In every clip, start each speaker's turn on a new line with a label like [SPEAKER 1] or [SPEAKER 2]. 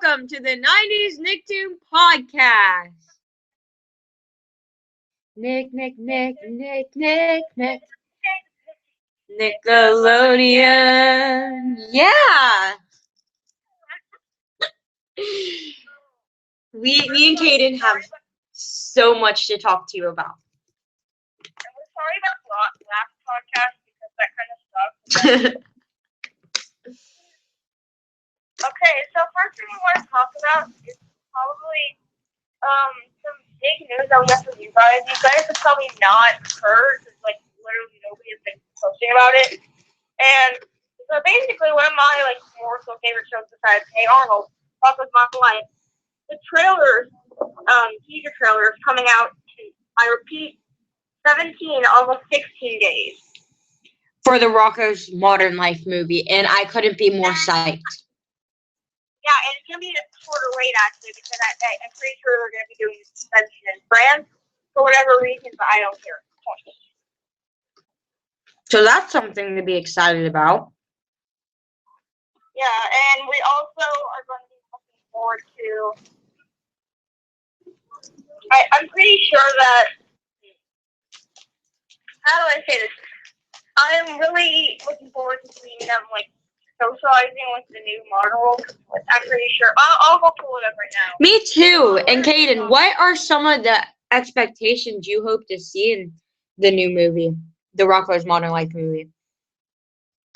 [SPEAKER 1] welcome to the 90s Nicktoon podcast. Nick. Nickelodeon. Yeah. Me and Caden have so much to talk to you about.
[SPEAKER 2] And we're sorry about last podcast because that kind of sucked. Okay, so first thing we want to talk about is probably some big news that we have for you guys. You guys have probably not heard because literally nobody has been posting about it. And so basically one of my more so favorite shows besides Hey Arnold, Rocko's Modern Life, the trailers, teaser trailers coming out in, I repeat, 17, almost 16 days.
[SPEAKER 1] For the Rocko's Modern Life movie, and I couldn't be more psyched.
[SPEAKER 2] Yeah, and it's going to be a shorter wait, actually, because I'm pretty sure they're going to be doing suspension in France for whatever reason, but I don't care.
[SPEAKER 1] So that's something to be excited about.
[SPEAKER 2] Yeah, and we also are going to be looking forward to... I'm pretty sure that... How do I say this? I'm really looking forward to seeing them, socializing with the new model. I'm pretty sure. I'll go pull it up right now.
[SPEAKER 1] Me too. And Caden, what are some of the expectations you hope to see in the new movie, the Rocko's Modern Life movie?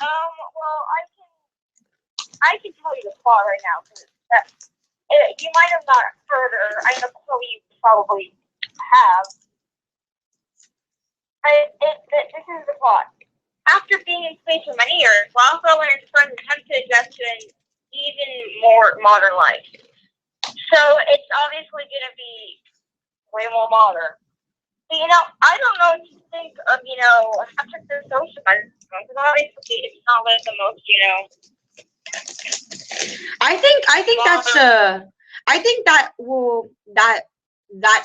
[SPEAKER 2] Well, I can tell you the plot right now because you might have not heard, or I know you probably have. This is the plot. After being in space for many years, Rocko and his friends attempt to adjust to an even more modern life. So it's obviously going to be way more modern. But, I don't know what you think of, after the social media, because obviously it's not the most,
[SPEAKER 1] I think that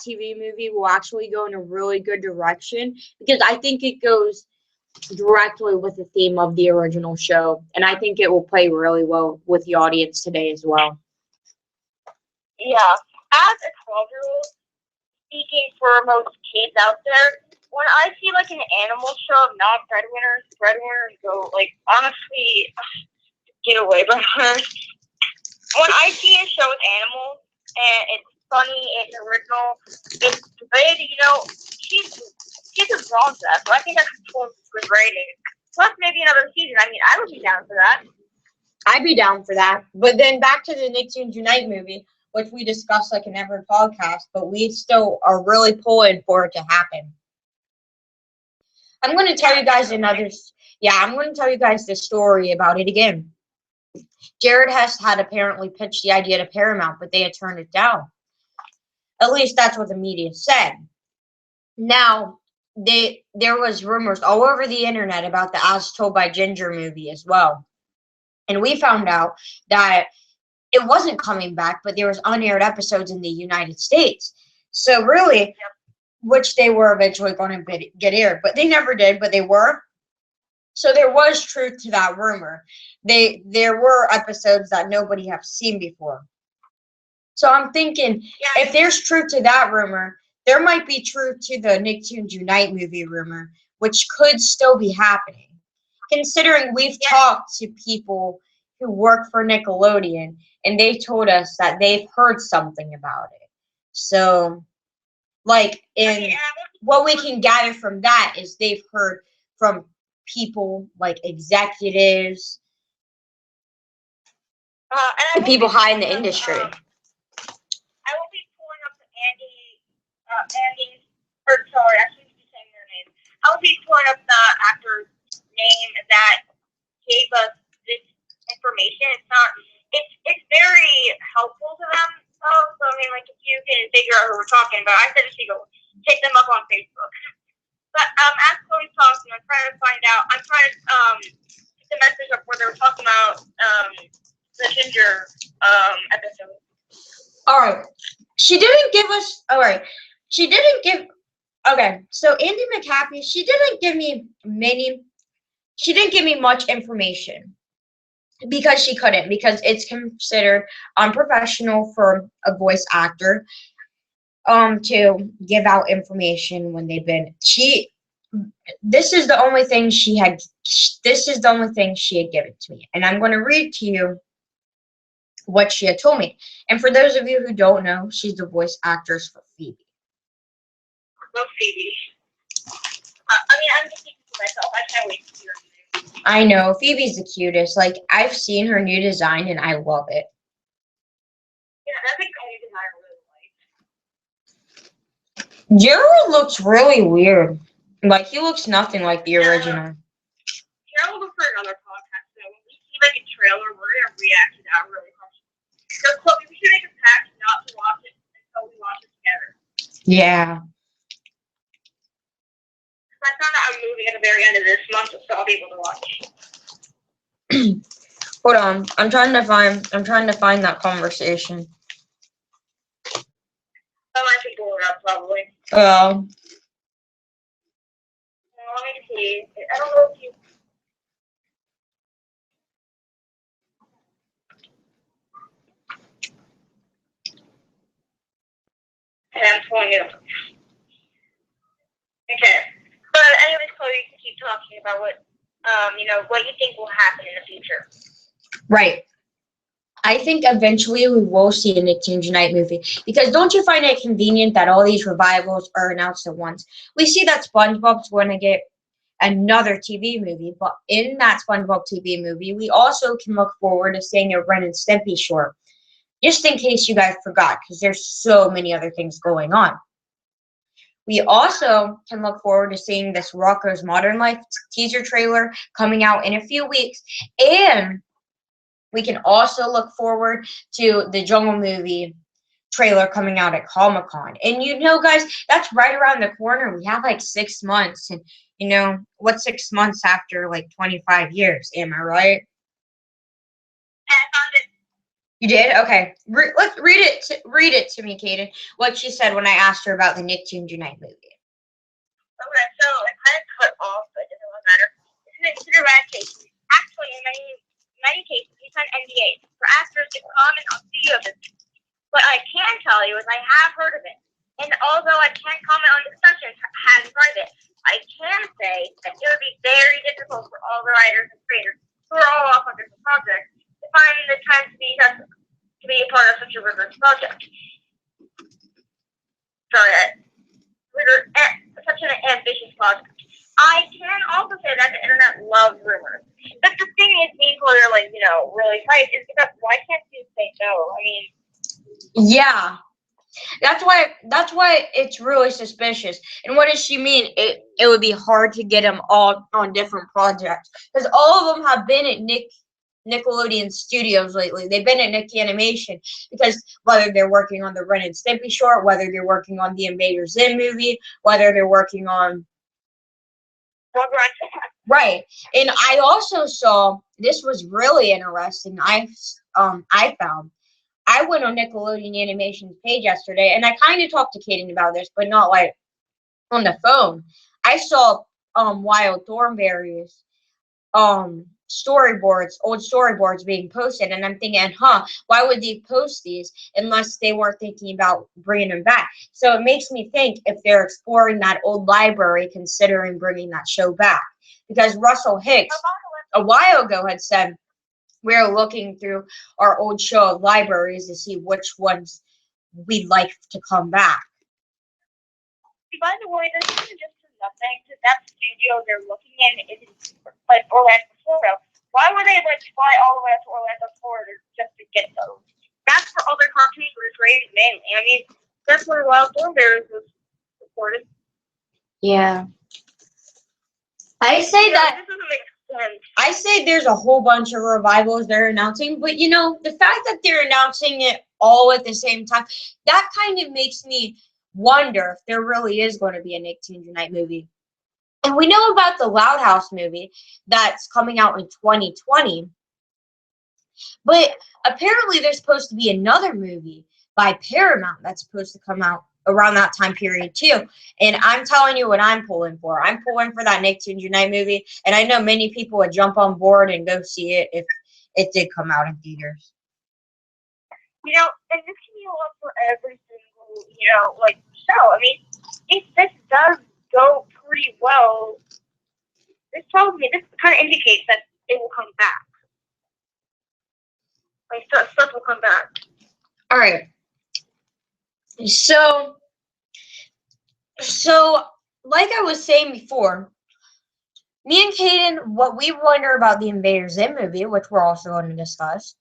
[SPEAKER 1] TV movie will actually go in a really good direction because I think it goes directly with the theme of the original show, and I think it will play really well with the audience today as well.
[SPEAKER 2] Yeah, as a 12-year-old, speaking for most kids out there, when I see an animal show of not breadwinners go honestly, get away breadwinners. When I see a show with animals and it's funny, it's original, it's great, kids are drawn to that, so I think that's a good rating. Plus, maybe another season. I would be down for that.
[SPEAKER 1] I'd be down for that. But then back to the Nicktoons Unite movie, which we discussed in every podcast, but we still are really pulling for it to happen. I'm going to tell you guys I'm going to tell you guys the story about it again. Jared Hess had apparently pitched the idea to Paramount, but they had turned it down. At least that's what the media said. Now, there was rumors all over the internet about the As Told by Ginger movie as well. And we found out that it wasn't coming back, but there was unaired episodes in the United States. So really, which they were eventually going to get aired, but they never did, but they were. So there was truth to that rumor. There were episodes that nobody have seen before. So I'm thinking, if there's truth to that rumor, there might be truth to the Nicktoons Unite movie rumor, which could still be happening. Considering we've talked to people who work for Nickelodeon, and they told us that they've heard something about it. So, what we can gather from that is they've heard from people like executives, and people high in the industry.
[SPEAKER 2] I will be pulling up I shouldn't be saying their name. I will be pulling up the actor's name that gave us this information. It's very helpful to them. So if you can figure out who we're talking about, I said you go hit them up on Facebook. But as Chloe's talking, I'm trying to get the message up where they were talking about the Ginger episode.
[SPEAKER 1] All right. Okay, so Andy McHappy, she didn't give me much information. because she couldn't, because it's considered unprofessional for a voice actor to give out information when they've been this is the only thing she had given to me, and I'm going to read to you what she had told me. And for those of you who don't know, she's the voice actress for Phoebe.
[SPEAKER 2] Love Phoebe. I'm just thinking to myself, I can't wait to see her.
[SPEAKER 1] I know, Phoebe's the cutest. Like, I've seen her new design and I love it.
[SPEAKER 2] Yeah, that's like the only design I really like.
[SPEAKER 1] Gerald looks really weird. Like, he looks nothing like the original.
[SPEAKER 2] Gerald will look for another podcast, so when we see like a trailer, we're gonna react to that really quick. So Chloe, we should make a pact not to watch it until we watch it together.
[SPEAKER 1] Yeah.
[SPEAKER 2] I found out I'm moving at the very end of this month, so I'll be able to watch.
[SPEAKER 1] Hold on. I'm trying to find that conversation.
[SPEAKER 2] I might be bored up probably.
[SPEAKER 1] Oh.
[SPEAKER 2] Let me see. I don't know if you. And I'm pulling it up. Okay. But anyways, Chloe, you can keep talking about what you think will happen in the future.
[SPEAKER 1] Right. I think eventually we will see a Nicktoon Tonight movie, because don't you find it convenient that all these revivals are announced at once? We see that SpongeBob's going to get another TV movie, but in that SpongeBob TV movie, we also can look forward to seeing a Ren and Stimpy short, just in case you guys forgot, because there's so many other things going on. We also can look forward to seeing this Rocko's Modern Life teaser trailer coming out in a few weeks, and we can also look forward to the Jungle Movie trailer coming out at Comic-Con. And guys, that's right around the corner. We have like 6 months. And what's 6 months after like 25 years? Am I right?
[SPEAKER 2] Yeah, I found it.
[SPEAKER 1] You did? Okay. Let's read it to me, Caden. What she said when I asked her about the Nicktoon Tonight movie.
[SPEAKER 2] Okay, so it kind of cut off, but it doesn't really matter. It's an eradication. Actually, in many cases, we sign NDAs for actors to comment on studio business. What I can tell you is I have heard of it. And although I can't comment on discussions had in private, I can say that it would be very difficult for all the writers and creators who are all off on different projects to find the time to be a part of such a rigorous project. Such an ambitious project. I can also say that the internet loves rumors. But the thing is, people are really tight is because why can't you say no? I mean,
[SPEAKER 1] yeah, that's why it's really suspicious. And what does she mean? It would be hard to get them all on different projects, because all of them have been at Nickelodeon Studios lately. They've been at Nick Animation, because whether they're working on the Ren and Stimpy short, whether they're working on the Invader Zim movie, whether they're working on right. And I also saw, this was really interesting. I went on Nickelodeon Animation's page yesterday, and I kind of talked to Caden about this, but not like on the phone. I saw Wild Thornberry's old storyboards being posted, and I'm thinking, why would they post these unless they weren't thinking about bringing them back? So it makes me think if they're exploring that old library, considering bringing that show back, because Russell Hicks a while ago had said we're looking through our old show of libraries to see which ones we'd like to come back.
[SPEAKER 2] By the way, this isn't just nothing. That studio they're looking in is like Orlando, Florida. Why would they fly all the way up to Orlando, Florida just to get those? That's for other cartoons, but it's rated mainly. I mean, that's where Wild Thornberries was recorded.
[SPEAKER 1] Yeah. I say that.
[SPEAKER 2] This doesn't make sense.
[SPEAKER 1] I say there's a whole bunch of revivals they're announcing, but the fact that they're announcing it all at the same time, that kind of makes me wonder if there really is going to be a Nicktoon Tonight movie. And we know about the Loud House movie that's coming out in 2020, but apparently there's supposed to be another movie by Paramount that's supposed to come out around that time period too. And I'm telling you what I'm pulling for. I'm pulling for that Nicktoon Tonight movie, and I know many people would jump on board and go see it it did come out in theaters.
[SPEAKER 2] And this can be a lot for every single, like, show. I mean, if this does go pretty well, this kind of indicates that it will come back. Like, stuff will come back.
[SPEAKER 1] All right. So, like I was saying before, me and Caden, what we wonder about the Invader Zim movie, which we're also going to discuss,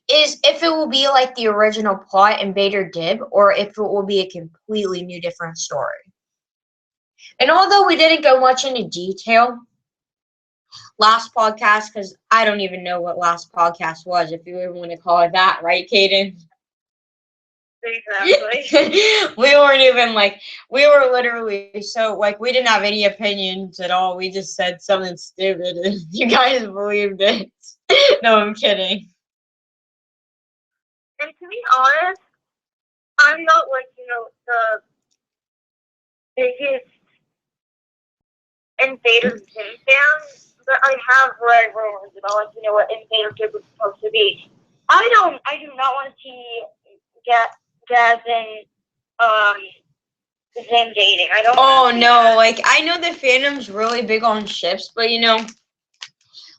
[SPEAKER 1] is if it will be like the original plot, Invader Dib, or if it will be a completely new, different story. And although we didn't go much into detail last podcast, because I don't even know what last podcast was, if you even want to call it that, right, Caden?
[SPEAKER 2] Exactly.
[SPEAKER 1] We weren't even we were literally so we didn't have any opinions at all. We just said something stupid and you guys believed it. No, I'm kidding.
[SPEAKER 2] And to be honest, I'm not the biggest Invader Zim fan, but I have read rumors about what Invader Zim was supposed to be. I do not want to see Gaz and Zim dating. I don't.
[SPEAKER 1] Oh no, I know the fandom's really big on ships, but I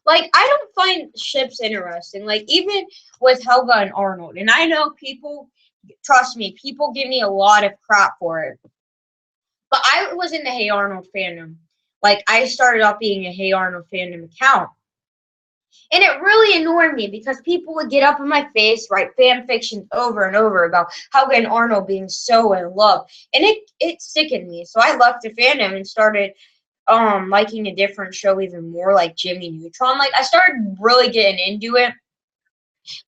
[SPEAKER 1] don't find ships interesting. Even with Helga and Arnold, and I know people, trust me, people give me a lot of crap for it. But I was in the Hey Arnold fandom. I started off being a Hey Arnold fandom account. And it really annoyed me because people would get up in my face, write fan fiction over and over about Helga and Arnold being so in love. And it sickened me. So I left the fandom and started liking a different show even more, like Jimmy Neutron. I started really getting into it.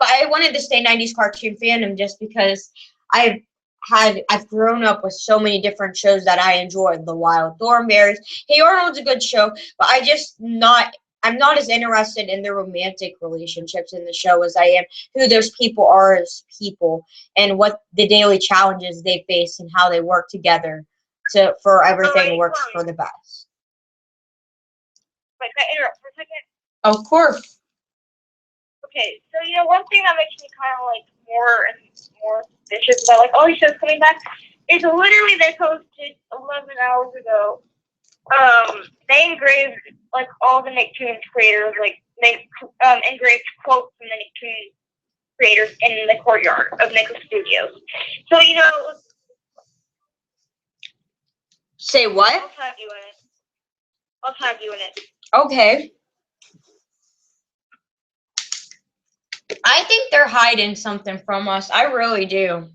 [SPEAKER 1] But I wanted to stay 90s cartoon fandom just because I've grown up with so many different shows that I enjoyed. The Wild Thornberrys. Hey Arnold's a good show, but I'm not as interested in the romantic relationships in the show as I am who those people are as people and what the daily challenges they face and how they work together for everything works for the best.
[SPEAKER 2] Wait, can I interrupt for a second?
[SPEAKER 1] Of course.
[SPEAKER 2] Okay, so one thing that makes me kind of more and more suspicious about all these shows coming back is literally they posted 11 hours ago. They engraved all the Nicktoons creators, they engraved quotes from the Nicktoons creators in the courtyard of Nickel Studios. So
[SPEAKER 1] Say what?
[SPEAKER 2] I'll tag you in it.
[SPEAKER 1] Okay. I think they're hiding something from us. I really do.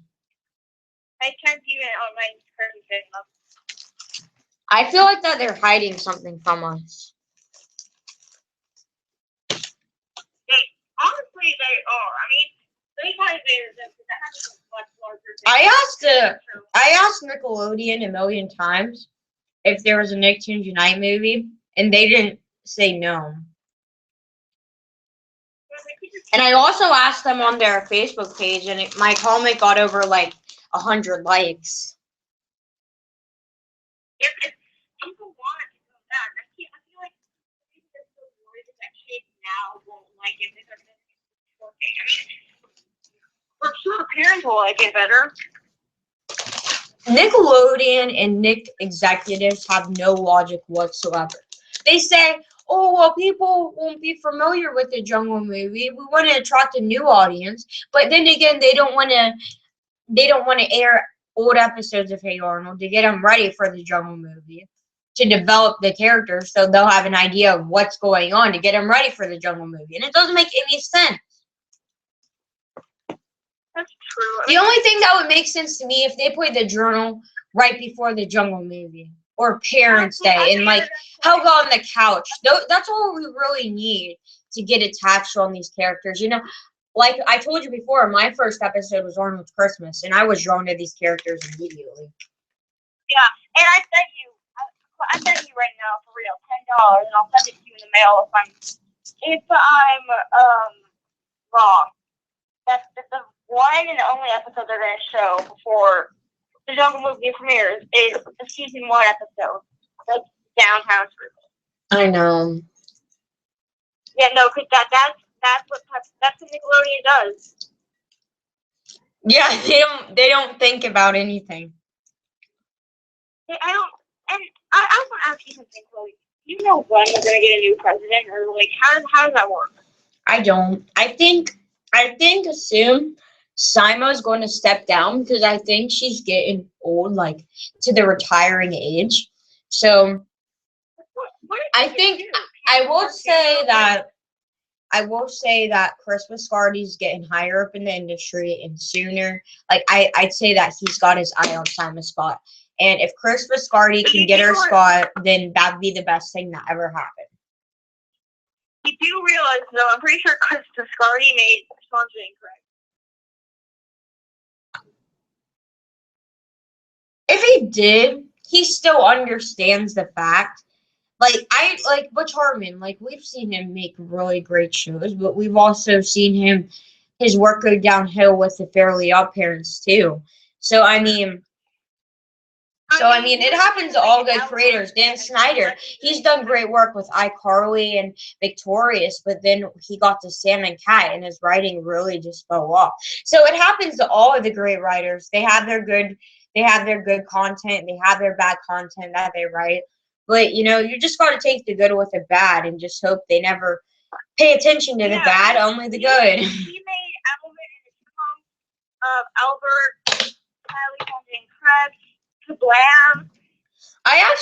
[SPEAKER 2] I tagged you in it on my Instagram.
[SPEAKER 1] I feel like that they're hiding something from us.
[SPEAKER 2] Honestly, they are. I mean, they kind of is because that has a much larger.
[SPEAKER 1] I asked Nickelodeon a million times if there was a Nicktoons Unite movie, and they didn't say no. And I also asked them on their Facebook page, and my comment got over 100 likes.
[SPEAKER 2] If people want it so bad, I feel like they're so worried that kids now won't like it because it's working. I mean, for sure, parents will like it better.
[SPEAKER 1] Nickelodeon and Nick executives have no logic whatsoever. They say, oh, well, people won't be familiar with the Jungle movie. We want to attract a new audience. But then again, they don't want to air old episodes of Hey Arnold to get them ready for the Jungle movie, to develop the characters so they'll have an idea of what's going on, to get them ready for the Jungle movie. And it doesn't make any sense.
[SPEAKER 2] That's true.
[SPEAKER 1] The only thing that would make sense to me if they played the Journal right before the Jungle movie or Parents' Day and Helga on the couch. That's all we really need to get attached on these characters. Like I told you before, my first episode was Arnold's Christmas, and I was drawn to these characters immediately.
[SPEAKER 2] Yeah, and I bet you right now for real $10, and I'll send it to you in the mail if I'm wrong. That's the one and only episode they're going to show before the Jungle movie premieres is the season 1 episode, Downtown Screwball.
[SPEAKER 1] I know.
[SPEAKER 2] Yeah, no, because That's what Nickelodeon does.
[SPEAKER 1] Yeah, they don't think about anything.
[SPEAKER 2] I don't. And I want to ask you something, Chloe. You know when we're gonna get a new president, or like how does that work?
[SPEAKER 1] I don't. I think soon Simo's going to step down because I think she's getting old, like to the retiring age. So
[SPEAKER 2] What
[SPEAKER 1] I think I will say that Chris Viscardi's getting higher up in the industry and sooner. Like I'd say that he's got his eye on Simo's spot. And if Chris Viscardi can get her spot, then that'd be the best thing that ever happened.
[SPEAKER 2] You do realize, though, I'm pretty sure Chris Viscardi made something incorrect.
[SPEAKER 1] If he did, he still understands the fact. Like Butch Hartman, like we've seen him make really great shows, but we've also seen his work go downhill with the Fairly Odd Parents too. So I mean, it happens to all good creators. Dan Snyder, he's done great work with iCarly and Victorious, but then he got to Sam and Cat, and his writing really just fell off. So it happens to all of the great writers. They have their good content. They have their bad content that they write. But you just got to take the good with the bad, and just hope they never pay attention to the bad, only the good.
[SPEAKER 2] He made Alvin and the Chipmunks, Albert, Kylie Fontaine Krebs. Blam.
[SPEAKER 1] I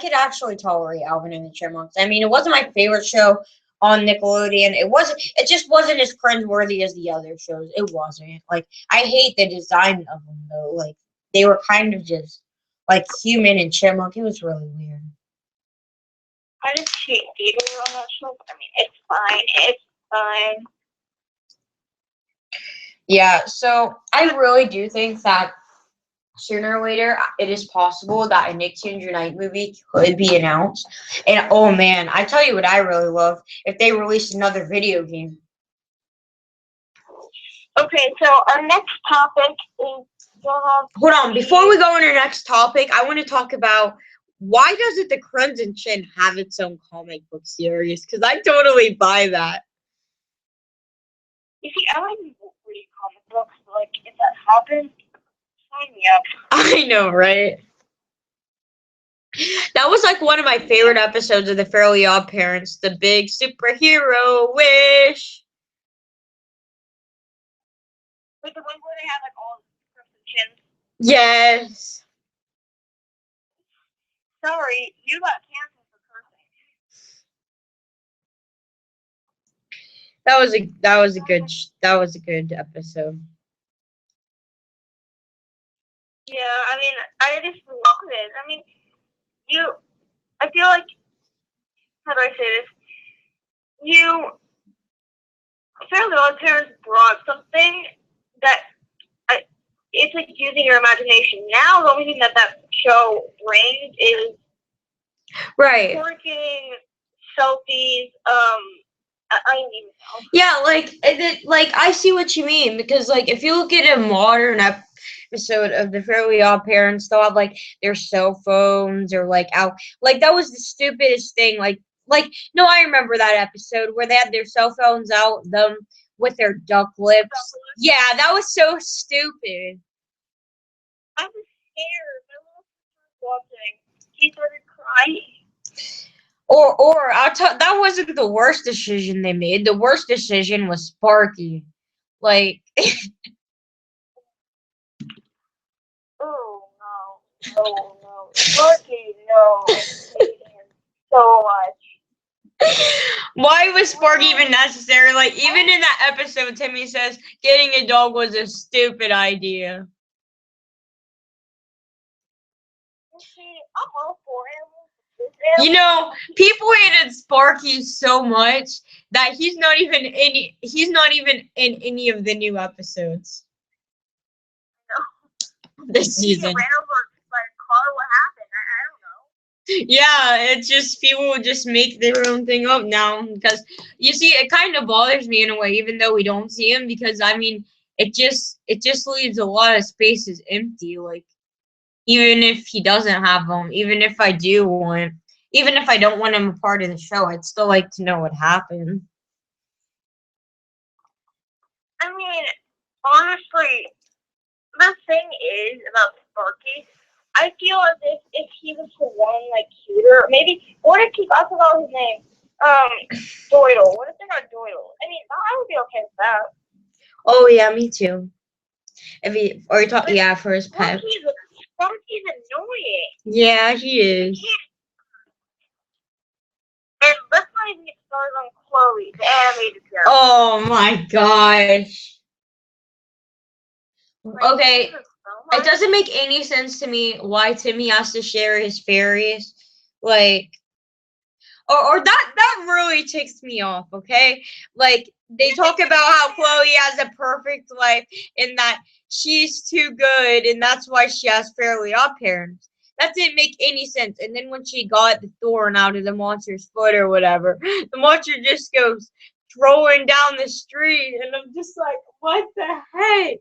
[SPEAKER 1] could actually tolerate Alvin and the Chipmunks. I mean, it wasn't my favorite show on Nickelodeon. It just wasn't as cringeworthy as the other shows. It wasn't. Like, I hate the design of them though. Like, they were kind of just like human and chipmunk. It was really weird.
[SPEAKER 2] I just hate theater on that show. I mean, it's fine. It's fine.
[SPEAKER 1] Yeah, so I really do think that sooner or later, it is possible that a Nicktoon Unite movie could be announced. And oh man, I tell you what I really love, if they released another video game.
[SPEAKER 2] Okay, so our next topic is
[SPEAKER 1] hold on, before we go on our next topic, I want to talk about why doesn't the Crimson Chin have its own comic book series? Because I totally buy that.
[SPEAKER 2] You see, I like reading comic books, but like if that happens, sign me up.
[SPEAKER 1] I know, right? That was like one of my favorite episodes of the Fairly Odd Parents, the big superhero wish.
[SPEAKER 2] Like the one where they have like all the Crimson Chins.
[SPEAKER 1] Yes.
[SPEAKER 2] Sorry, you got canceled for cursing.
[SPEAKER 1] That was a good episode.
[SPEAKER 2] Yeah, I mean, I just love it. I mean, I feel like, how do I say this? Fairly Odd Parents brought something that, it's like using your imagination. Now, the only thing that show brings is
[SPEAKER 1] right.
[SPEAKER 2] twerking, selfies, I don't even know.
[SPEAKER 1] Yeah, like I see what you mean, because like if you look at a modern episode of the Fairly Odd Parents, they'll have like their cell phones or like out, like that was the stupidest thing. Like no, I remember that episode where they had their cell phones out, them with their duck lips. Yeah, that was so stupid.
[SPEAKER 2] I was scared. My little sister was watching. She started crying.
[SPEAKER 1] Or that wasn't the worst decision they made. The worst decision was Sparky. Like
[SPEAKER 2] oh no. Sparky, no. I hate him so much.
[SPEAKER 1] Why was Sparky even necessary? Like, even in that episode, Timmy says getting a dog was a stupid idea.
[SPEAKER 2] See, I'm all for animals.
[SPEAKER 1] You know, people hated Sparky so much that he's not even in any of the new episodes.
[SPEAKER 2] No.
[SPEAKER 1] This season.
[SPEAKER 2] He ran over by a car. What happened? I don't know.
[SPEAKER 1] Yeah, it's just people just make their own thing up now, because you see, it kind of bothers me in a way, even though we don't see him, because I mean, it just leaves a lot of spaces empty. Like, even if he doesn't have them, even if I don't want him a part of the show, I'd still like to know what happened.
[SPEAKER 2] Honestly, the thing is about Sparky, I feel as if he was the one like cuter, maybe what if he I forgot his name? Doyle. What if they're not Doyle? I mean, I would be okay with that.
[SPEAKER 1] Oh yeah, me too. If he or he talk,
[SPEAKER 2] But
[SPEAKER 1] yeah, for his pet.
[SPEAKER 2] Sparky's annoying.
[SPEAKER 1] Yeah, he is.
[SPEAKER 2] And let's not even get started on Chloe, the animated character.
[SPEAKER 1] Oh my gosh.
[SPEAKER 2] Like,
[SPEAKER 1] Okay,
[SPEAKER 2] this is so
[SPEAKER 1] it
[SPEAKER 2] much.
[SPEAKER 1] doesn't make any sense to me why Timmy has to share his fairies. Like, or that really ticks me off, okay? Like, they talk about how Chloe has a perfect life and that she's too good and that's why she has fairly odd parents. That didn't make any sense. And then when she got the thorn out of the monster's foot or whatever, the monster just goes throwing down the street and I'm just like, what the heck?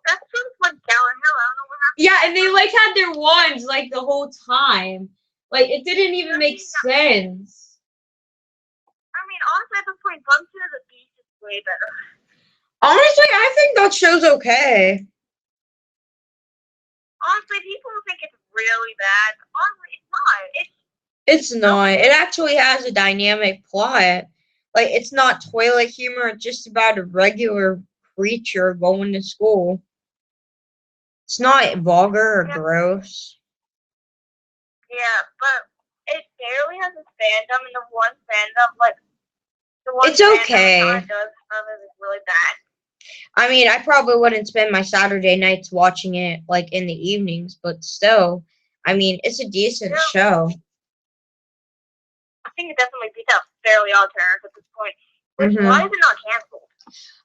[SPEAKER 2] That seems like downhill. I don't know what happened.
[SPEAKER 1] Yeah, and they like had their wands like the whole time. Like it didn't even make sense.
[SPEAKER 2] I mean, honestly, at this point, Bunsen of the Beast is way better.
[SPEAKER 1] Honestly, I think that show's okay.
[SPEAKER 2] Honestly, people think it's really bad. Honestly, it's not.
[SPEAKER 1] It's not. It actually has a dynamic plot. Like it's not toilet humor, it's just about a regular creature going to school. It's not vulgar or gross.
[SPEAKER 2] Yeah, but it barely has a fandom, and the one fandom, like, the one
[SPEAKER 1] It's
[SPEAKER 2] fandom
[SPEAKER 1] okay.
[SPEAKER 2] it does have is really bad.
[SPEAKER 1] I mean, I probably wouldn't spend my Saturday nights watching it like in the evenings, but still, I mean, it's a decent show.
[SPEAKER 2] I think it definitely beats out Fairly Odd Parents at this point. Which, why is it not canceled?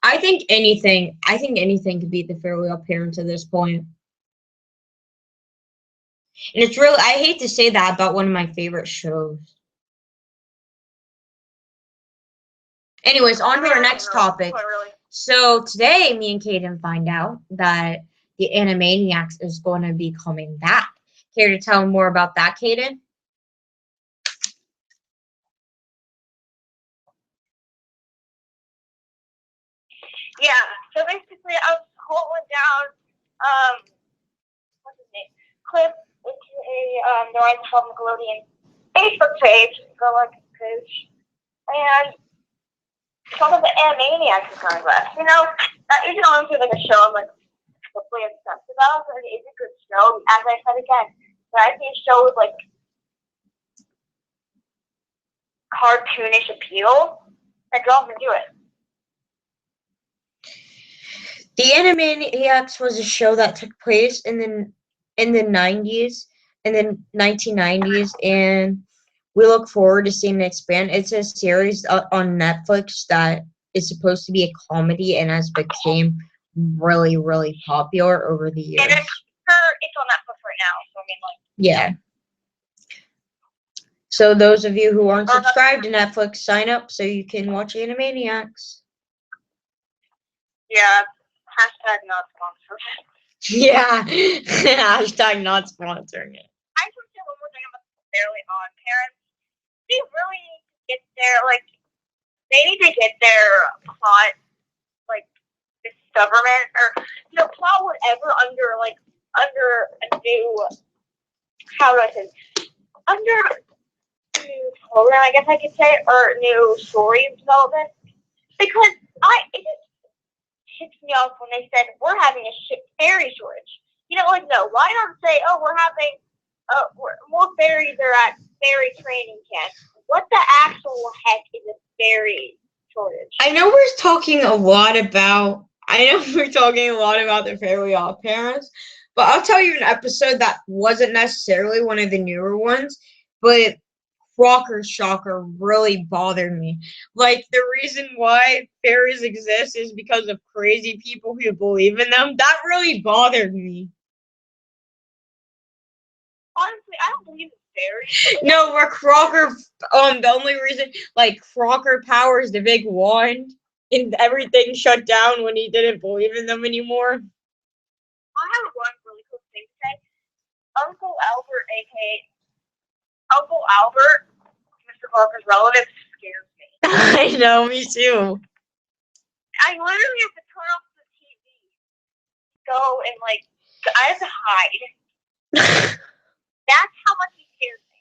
[SPEAKER 1] I think anything could beat the Fairly Odd Parents at this point. And it's really, I hate to say that about one of my favorite shows. Anyways, on to our next topic. So today, me and Caden find out that the Animaniacs is going to be coming back. Care to tell more about that, Caden?
[SPEAKER 2] Yeah, so basically I was holding down, what's his name? Cliff, aka, the Rise of Nickelodeon Facebook page, go like his page, and some of the Animaniacs is coming back. You know, that isn't honestly like a show I'm like completely obsessed about, but it is a good show. As I said again, when I see a show with like cartoonish appeal, I draws me to it.
[SPEAKER 1] The Animaniacs was a show that took place in the 90s, in the 1990s, and we look forward to seeing it expand. It's a series on Netflix that is supposed to be a comedy and has become really, really popular over the years.
[SPEAKER 2] And it's on Netflix right now, so I mean, like,
[SPEAKER 1] yeah. So those of you who aren't subscribed to Netflix, sign up so you can watch Animaniacs.
[SPEAKER 2] Yeah. Hashtag not sponsored.
[SPEAKER 1] Yeah. Hashtag not sponsoring it.
[SPEAKER 2] I just want to say one more thing about the Fairly Odd Parents. They really need to get their plot, like, discoverment, or, you know, plot whatever under a new, how do I say, under a new program, I guess I could say, or new story development. Because it just tips me off when they said, we're having a fairy shortage. You know, like, no, why not say, oh, we're having, more fairies are at fairy training camp. What the actual heck is a fairy shortage?
[SPEAKER 1] I know we're talking a lot about the Fairly Odd Parents, but I'll tell you an episode that wasn't necessarily one of the newer ones, but Rocker Shocker really bothered me. Like, the reason why fairies exist is because of crazy people who believe in them. That really bothered me.
[SPEAKER 2] Honestly, I don't believe in fairies.
[SPEAKER 1] No, where Crocker, the only reason, like, Crocker powers the big wand, and everything shut down when he didn't believe in them anymore.
[SPEAKER 2] I have one really cool thing to say. Uncle Albert, a.k.a. Uncle Albert, Mr. Parker's relative, scares me.
[SPEAKER 1] I know, me too.
[SPEAKER 2] I literally have to turn off the TV, go and I have to hide. That's how much he scares me.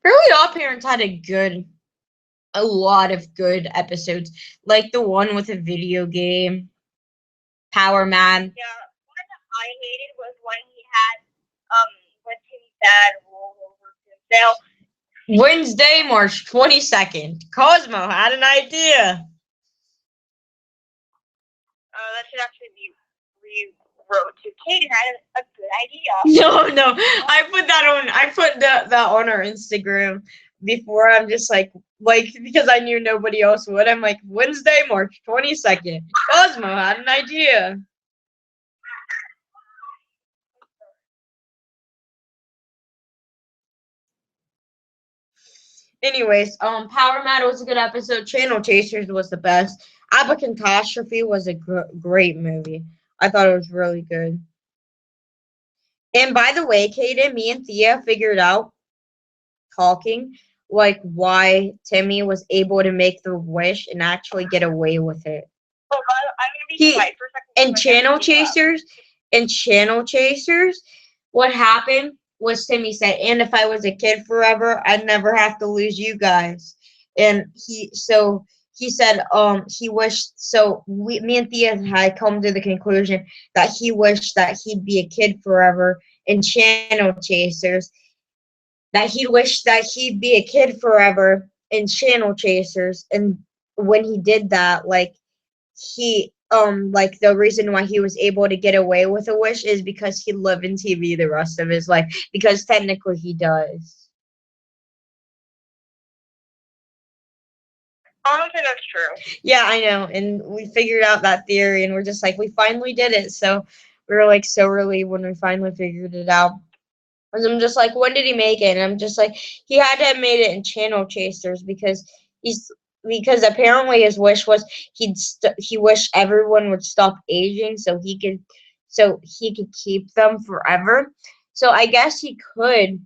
[SPEAKER 1] Really, All Parents had a lot of good episodes, like the one with a video game, Power Man.
[SPEAKER 2] Yeah, one I hated was when he had when his dad rolled over to himself.
[SPEAKER 1] Wednesday, March 22nd. Cosmo had an idea.
[SPEAKER 2] That should actually be rewrote to Caden had a good idea.
[SPEAKER 1] No, I put that on our Instagram before. I'm just like because I knew nobody else would. I'm like, Wednesday, March 22nd. Cosmo had an idea. Anyways, Power Man was a good episode. Channel Chasers was the best. Catastrophe was a great movie. I thought it was really good. And by the way, Kaden, me and Thea figured out talking why Timmy was able to make the wish and actually get away with it.
[SPEAKER 2] Oh, I'm gonna be quiet for a second.
[SPEAKER 1] In Channel Chasers, what happened was Timmy said, "And if I was a kid forever, I'd never have to lose you guys." And he said, he wished. So me and Thea had come to the conclusion that he wished that he'd be a kid forever in Channel Chasers. That he wished that he'd be a kid forever in Channel Chasers, and when he did that, he the reason why he was able to get away with a wish is because he lived in TV the rest of his life, because technically he does.
[SPEAKER 2] Honestly, that's true.
[SPEAKER 1] Yeah, I know, and we figured out that theory, and we're just like, we finally did it. So we were like so relieved when we finally figured it out. And I'm just like, when did he make it? And I'm just like, he had to have made it in Channel Chasers because apparently his wish was he wished everyone would stop aging so he could keep them forever. So I guess he could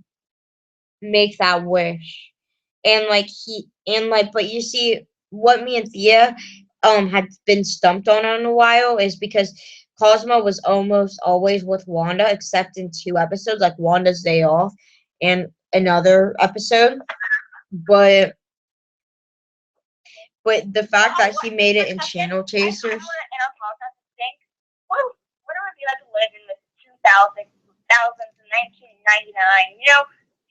[SPEAKER 1] make that wish. But you see, what me and Thea had been stumped on in a while is because Cosmo was almost always with Wanda, except in 2 episodes, like Wanda's Day Off and another episode. But the fact that he made it in Channel Chasers.
[SPEAKER 2] What would it be like to live in the 2000s and 1999?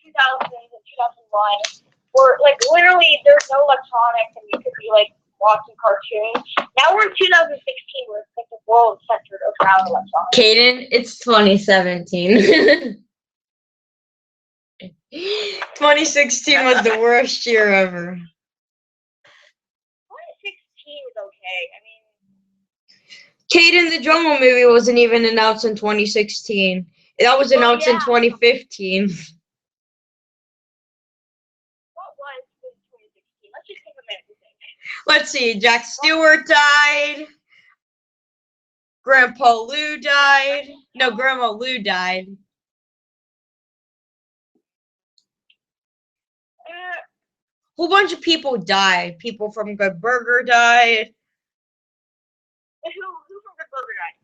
[SPEAKER 2] 2000s and 2001, where literally there's no electronics and you could be watching cartoons. Now we're in 2016, where the world is centered around electronics.
[SPEAKER 1] Caden, it's 2017. 2016 was the worst year ever.
[SPEAKER 2] 2016 was okay. I mean,
[SPEAKER 1] Caden, the Jungle movie wasn't even announced in 2016. That was announced in 2015.
[SPEAKER 2] What was 2016? Let's just take a minute to think.
[SPEAKER 1] Let's see. Jack Stewart died. Grandpa Lou died. No, Grandma Lou died. Whole bunch of people died. People from Good Burger died.
[SPEAKER 2] Who from Good Burger died?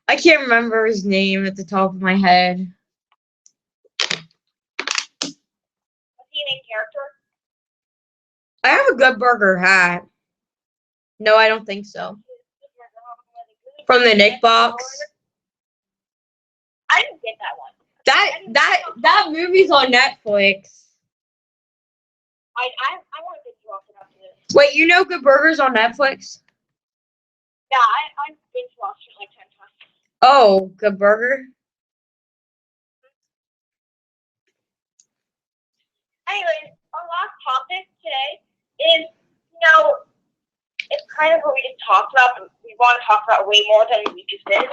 [SPEAKER 1] I can't remember his name at the top of my head.
[SPEAKER 2] Was he a main character?
[SPEAKER 1] I have a Good Burger hat. No, I don't think so. From the Nick box.
[SPEAKER 2] I didn't get that one.
[SPEAKER 1] That movie's on Netflix.
[SPEAKER 2] I want to binge watch it after this.
[SPEAKER 1] Wait, you know Good Burger's on Netflix?
[SPEAKER 2] Yeah, I binge watched it 10 times.
[SPEAKER 1] Oh, Good Burger?
[SPEAKER 2] Anyways, our last topic today is, it's kind of what we just talked about, but we want to talk about way more than we just did.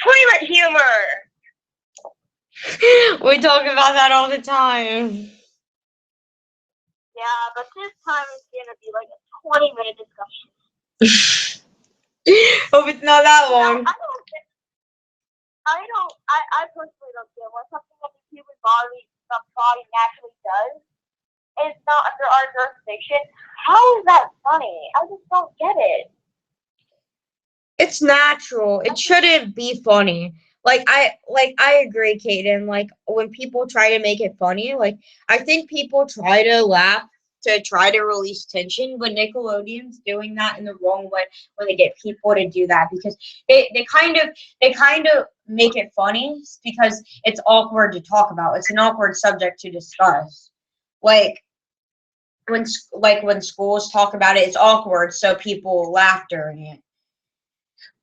[SPEAKER 2] Toilet humor!
[SPEAKER 1] We talk about that all the time.
[SPEAKER 2] Yeah, but this time it's going to be a 20-minute discussion.
[SPEAKER 1] Hope it's not that long.
[SPEAKER 2] I personally don't get when something that the human body naturally does, and it's not under our jurisdiction. How is that funny? I just don't get it.
[SPEAKER 1] It's natural. It shouldn't be funny. I agree, Caden. Like when people try to make it funny, like I think people try to laugh to try to release tension, but Nickelodeon's doing that in the wrong way when they get people to do that because they kind of make it funny because it's awkward to talk about. It's an awkward subject to discuss. Like when schools talk about it, it's awkward, so people laugh during it.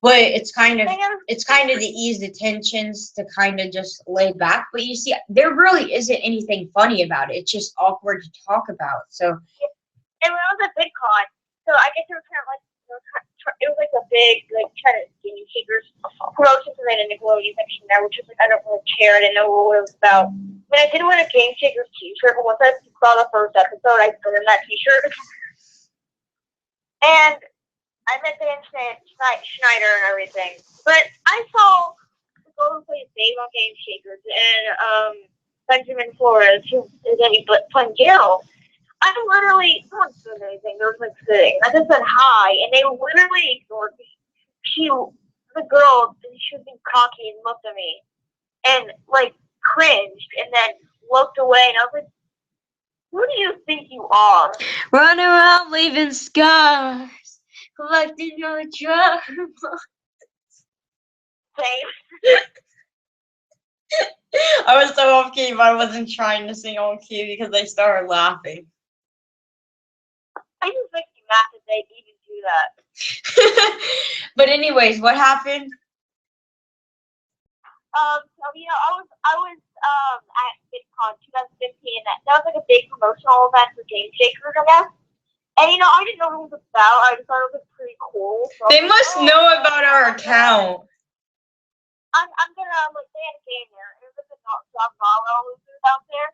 [SPEAKER 1] But it's kind of to ease the tensions to kind of just lay back. But you see, there really isn't anything funny about it. It's just awkward to talk about. So
[SPEAKER 2] And when I was at VidCon, so I guess it was kind of like it was like a big like kind of Game Shakers promotion for the Nickelodeon section there, which was like I don't really care. I didn't know what it was about. I mean, I did win a Game Shakers T-shirt, but once I saw the first episode, I earned that T-shirt. And I met Dan Schneider and everything. But I saw the girl who plays Dave on Game Shakers and Benjamin Flores, who is going to be playing Gerald. I literally, no one said anything. They were like sitting. I just said hi, and they literally ignored me. The girl, she was being cocky and looked at me and like cringed and then looked away, and I was like, who do you think you are?
[SPEAKER 1] run around leaving scars, collecting your trouble.
[SPEAKER 2] Same.
[SPEAKER 1] I was so off key, but I wasn't trying to sing on key because they started laughing.
[SPEAKER 2] I just make you mad that they even do that.
[SPEAKER 1] But anyways, what happened?
[SPEAKER 2] So I was at VidCon 2015. That was like a big promotional event for Game Shakers, I guess. And I didn't know what it was about. I just thought it was pretty cool. So
[SPEAKER 1] They must know about our account.
[SPEAKER 2] I'm gonna they had a game there. It was like a Narwhal out there.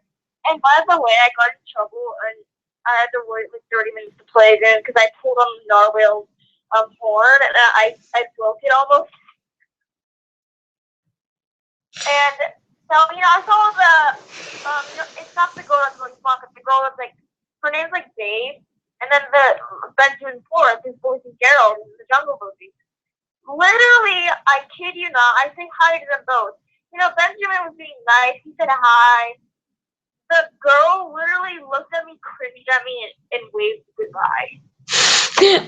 [SPEAKER 2] And by the way, I got in trouble and I had to wait like 30 minutes to play again because I pulled on the Narwhal's horn and I broke it almost. And so, I saw it's not the girl that's really smart, it's the girl that's like, her name's like Dave, and then the Benjamin Flores, who's voicing Gerald in the Jungle movie. Literally, I kid you not, I say hi to them both. Benjamin was being nice, he said hi. The girl literally looked at me, cringed at me, and waved goodbye.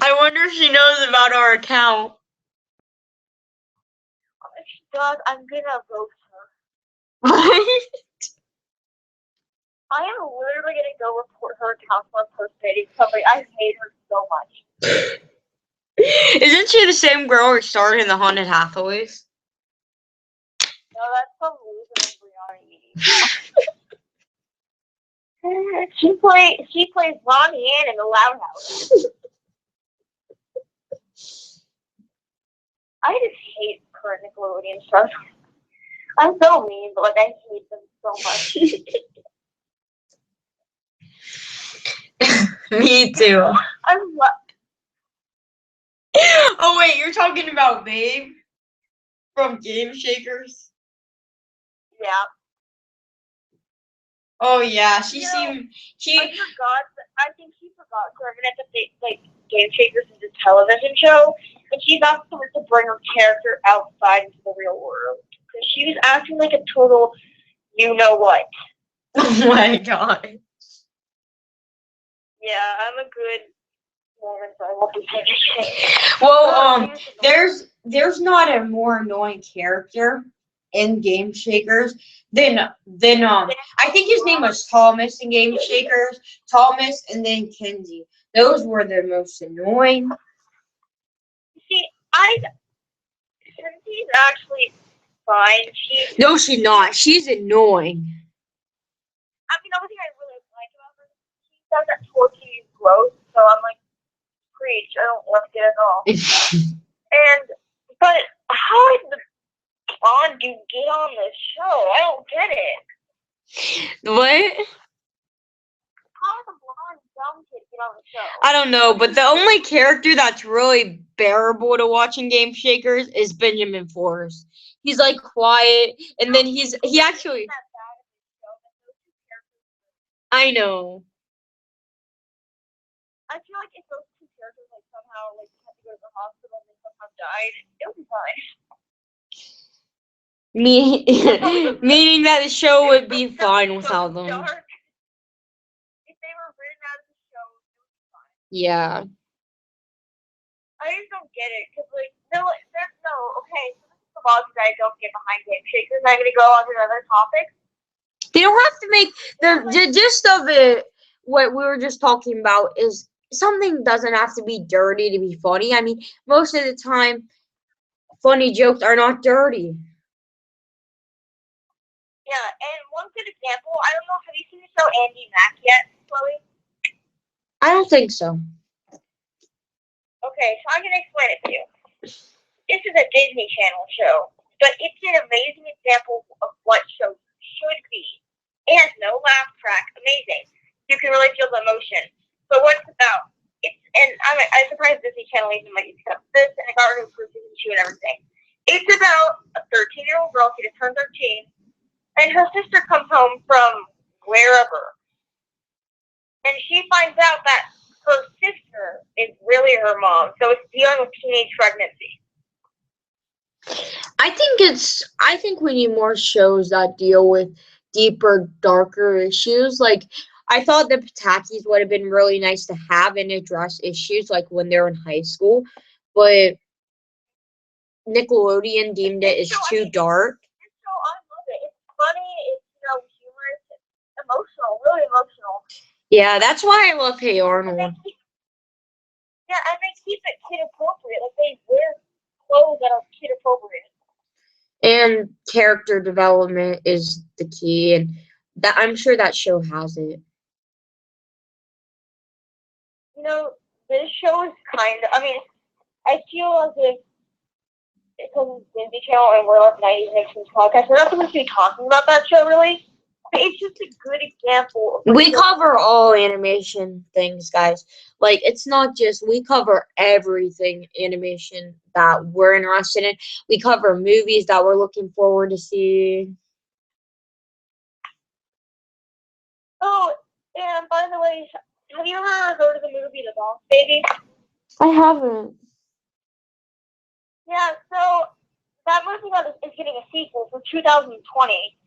[SPEAKER 1] I wonder if she knows about our account.
[SPEAKER 2] If she does, I'm gonna roast her. I am literally gonna go report her account for impersonating somebody. I hate her so much.
[SPEAKER 1] Isn't she the same girl who starred in the Haunted Hathaways?
[SPEAKER 2] No, that's some loser in Brianna. She plays Ronnie Ann in the Loud House. I just hate current Nickelodeon stuff. I'm so mean, but I hate them so much.
[SPEAKER 1] Me too. Oh wait, you're talking about Babe from Game Shakers?
[SPEAKER 2] Yeah.
[SPEAKER 1] Oh yeah,
[SPEAKER 2] I think she forgot for a minute that Game Shakers is a television show, and she's not supposed to bring her character outside into the real world. Because she was acting like a total you-know-what.
[SPEAKER 1] Oh my god.
[SPEAKER 2] Yeah, I'm a good woman, so I won't be saying anything.
[SPEAKER 1] Well, there's not a more annoying character in Game Shakers than I think his name was Thomas in Game Shakers. Thomas and then Kenzie. Those were the most annoying.
[SPEAKER 2] See, Kenzie's actually fine.
[SPEAKER 1] No, she's not. She's annoying.
[SPEAKER 2] I mean, the only thing I really like about her, she says that torture is gross, so I'm like, preach. I don't like it at all. But how did the blonde dude get on this show? I don't get it.
[SPEAKER 1] What?
[SPEAKER 2] How did the blonde dumb kid get on the show?
[SPEAKER 1] I don't know, but the only character that's really bearable to watch in Game Shakers is Benjamin Flores. He's like quiet, and then he actually. I know.
[SPEAKER 2] I feel like if those two characters like somehow like had to go to the hospital and they somehow died, it would be fine.
[SPEAKER 1] Me, meaning that the show would be fine without them.
[SPEAKER 2] Dark. If they were written out of the show, it would be fine.
[SPEAKER 1] Yeah.
[SPEAKER 2] I just don't get it because like there's no okay. So this is the logic I don't get behind Handshakers. I'm gonna go on to another topic.
[SPEAKER 1] They don't have to make the gist of it. What we were just talking about is something doesn't have to be dirty to be funny. I mean, most of the time, funny jokes are not dirty.
[SPEAKER 2] Yeah, and one good example. I don't know. Have you seen the show Andy Mac yet, Chloe?
[SPEAKER 1] I don't think so.
[SPEAKER 2] Okay, so I'm gonna explain it to you. This is a Disney Channel show, but it's an amazing example of what shows should be. It has no laugh track. Amazing. You can really feel the emotion. So what it's about? I'm surprised Disney Channel even let you accept this, and it got removed for season 2 and everything. It's about a 13-year-old girl. She just turned 13, and her sister comes home from wherever, and she finds out that her sister is really her mom. So it's dealing with teenage pregnancy.
[SPEAKER 1] I think we need more shows that deal with deeper, darker issues. Like, I thought the Patakis would have been really nice to have and address issues like when they're in high school, but Nickelodeon deemed it as too dark.
[SPEAKER 2] So I love it. It's funny. It's humorous. It's emotional. Really emotional.
[SPEAKER 1] Yeah, that's why I love Hey Arnold.
[SPEAKER 2] And they keep it kid appropriate. Like they wear clothes that are kid appropriate.
[SPEAKER 1] And character development is the key, and that I'm sure that show has it.
[SPEAKER 2] This show is kind of. I mean, I feel as if because it's Disney Channel and we're like 90s Nicktoons podcast, we're not supposed to be talking about that show really. But it's just a good example.
[SPEAKER 1] We cover all animation things, guys. Like, it's not just, we cover everything animation that we're interested in. We cover movies that we're looking forward to seeing.
[SPEAKER 2] Oh, and by the way, have you ever heard of the movie The Boss Baby?
[SPEAKER 1] I haven't.
[SPEAKER 2] Yeah, so that movie is getting a sequel for 2020.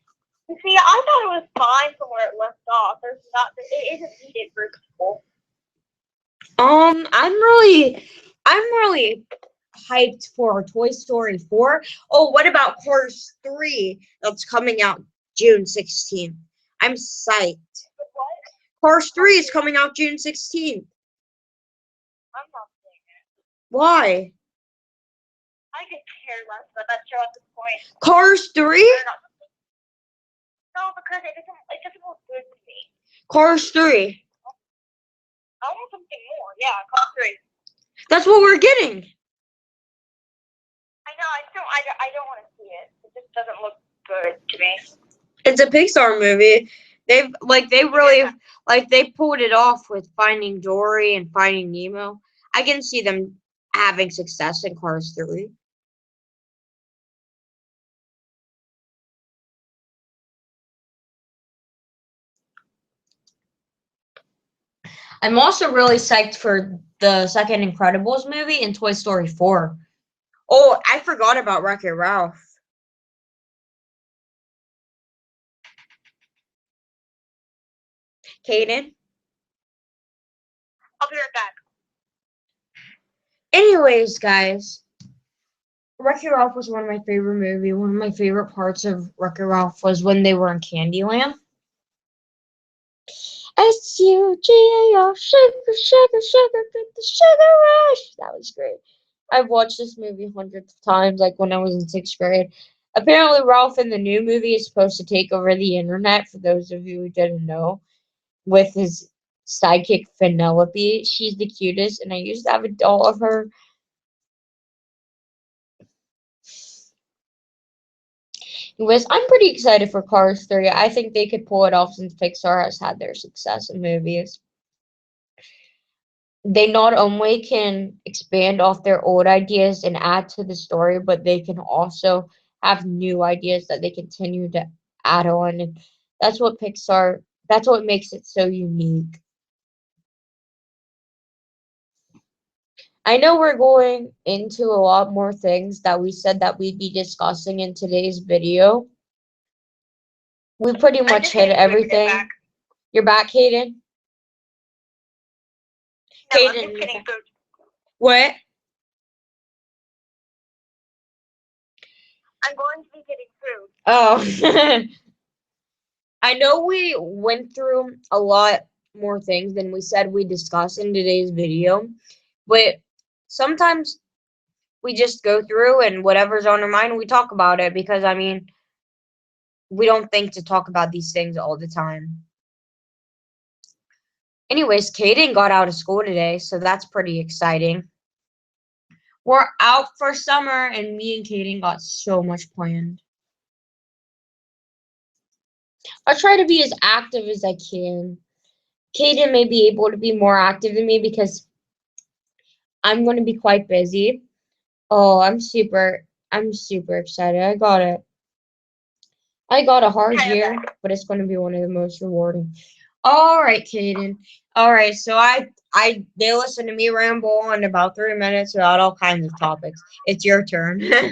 [SPEAKER 2] You see, I thought it was fine from where it left off. It isn't needed for a sequel.
[SPEAKER 1] I'm really hyped for Toy Story 4. Oh, what about Cars 3 that's coming out June 16th? I'm psyched.
[SPEAKER 2] What?
[SPEAKER 1] Cars 3 is coming out June 16th.
[SPEAKER 2] I'm not seeing it.
[SPEAKER 1] Why?
[SPEAKER 2] I could care less about that show at this point.
[SPEAKER 1] Cars 3?
[SPEAKER 2] No, because it doesn't look good to me.
[SPEAKER 1] Cars 3.
[SPEAKER 2] I want something more. Yeah, Cars 3.
[SPEAKER 1] That's what we're getting.
[SPEAKER 2] I know. I don't want to see it. It just doesn't look good to me.
[SPEAKER 1] It's a Pixar movie. They pulled it off with Finding Dory and Finding Nemo. I can see them having success in Cars 3. I'm also really psyched for the second Incredibles movie and Toy Story 4. Oh, I forgot about Wreck-It Ralph. Caden?
[SPEAKER 2] I'll be right back.
[SPEAKER 1] Anyways, guys, Wreck-It Ralph was one of my favorite movies. One of my favorite parts of Wreck-It Ralph was when they were in Candyland. SUGAR, sugar, sugar, sugar, get the sugar rush. That was great. I've watched this movie hundreds of times, like when I was in 6th grade. Apparently, Ralph in the new movie is supposed to take over the internet, for those of you who didn't know, with his sidekick Penelope. She's the cutest, and I used to have a doll of her. Anyways, I'm pretty excited for Cars 3. I think they could pull it off since Pixar has had their success in movies. They not only can expand off their old ideas and add to the story, but they can also have new ideas that they continue to add on. And that's what makes it so unique. I know we're going into a lot more things that we said that we'd be discussing in today's video. We pretty much hit everything. You're back, Caden?
[SPEAKER 2] No,
[SPEAKER 1] Caden,
[SPEAKER 2] I'm just getting food.
[SPEAKER 1] what?
[SPEAKER 2] I'm going to be getting food.
[SPEAKER 1] Oh. I know we went through a lot more things than we said we discussed in today's video, but sometimes we just go through and whatever's on our mind, we talk about it because, I mean, we don't think to talk about these things all the time. Anyways, Caden got out of school today, so that's pretty exciting. We're out for summer, and me and Caden got so much planned. I'll try to be as active as I can. Caden may be able to be more active than me because I'm going to be quite busy. Oh, I'm super excited. I got a hard year, but it's going to be one of the most rewarding. All right, Caden. All right, so they listened to me ramble on about 3 minutes about all kinds of topics. It's your turn.
[SPEAKER 2] Okay. So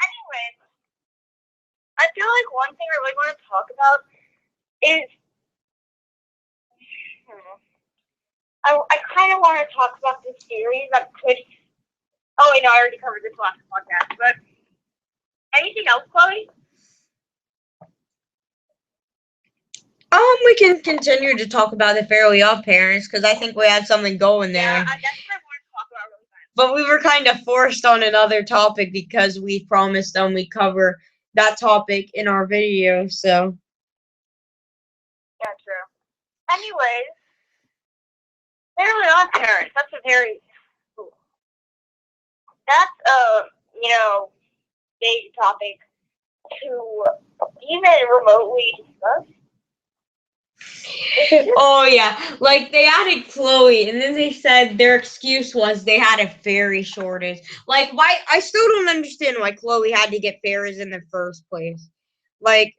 [SPEAKER 2] anyways, I feel like one thing I really want to talk about is I kind of want to talk about this series that could. Oh wait, no, I already covered this last podcast. But anything else, Chloe?
[SPEAKER 1] We can continue to talk about the Fairly Odd Parents because I think we had something going there.
[SPEAKER 2] Yeah, that's what I want to talk about really fast.
[SPEAKER 1] But we were kind of forced on another topic because we promised them we cover that topic in our video. So.
[SPEAKER 2] Yeah, true. Anyways, Fairly Odd Parents. That's a very. That's a big topic to even remotely discuss.
[SPEAKER 1] Oh yeah, like they added Chloe, and then they said their excuse was they had a fairy shortage. Like, why? I still don't understand why Chloe had to get fairies in the first place. Like,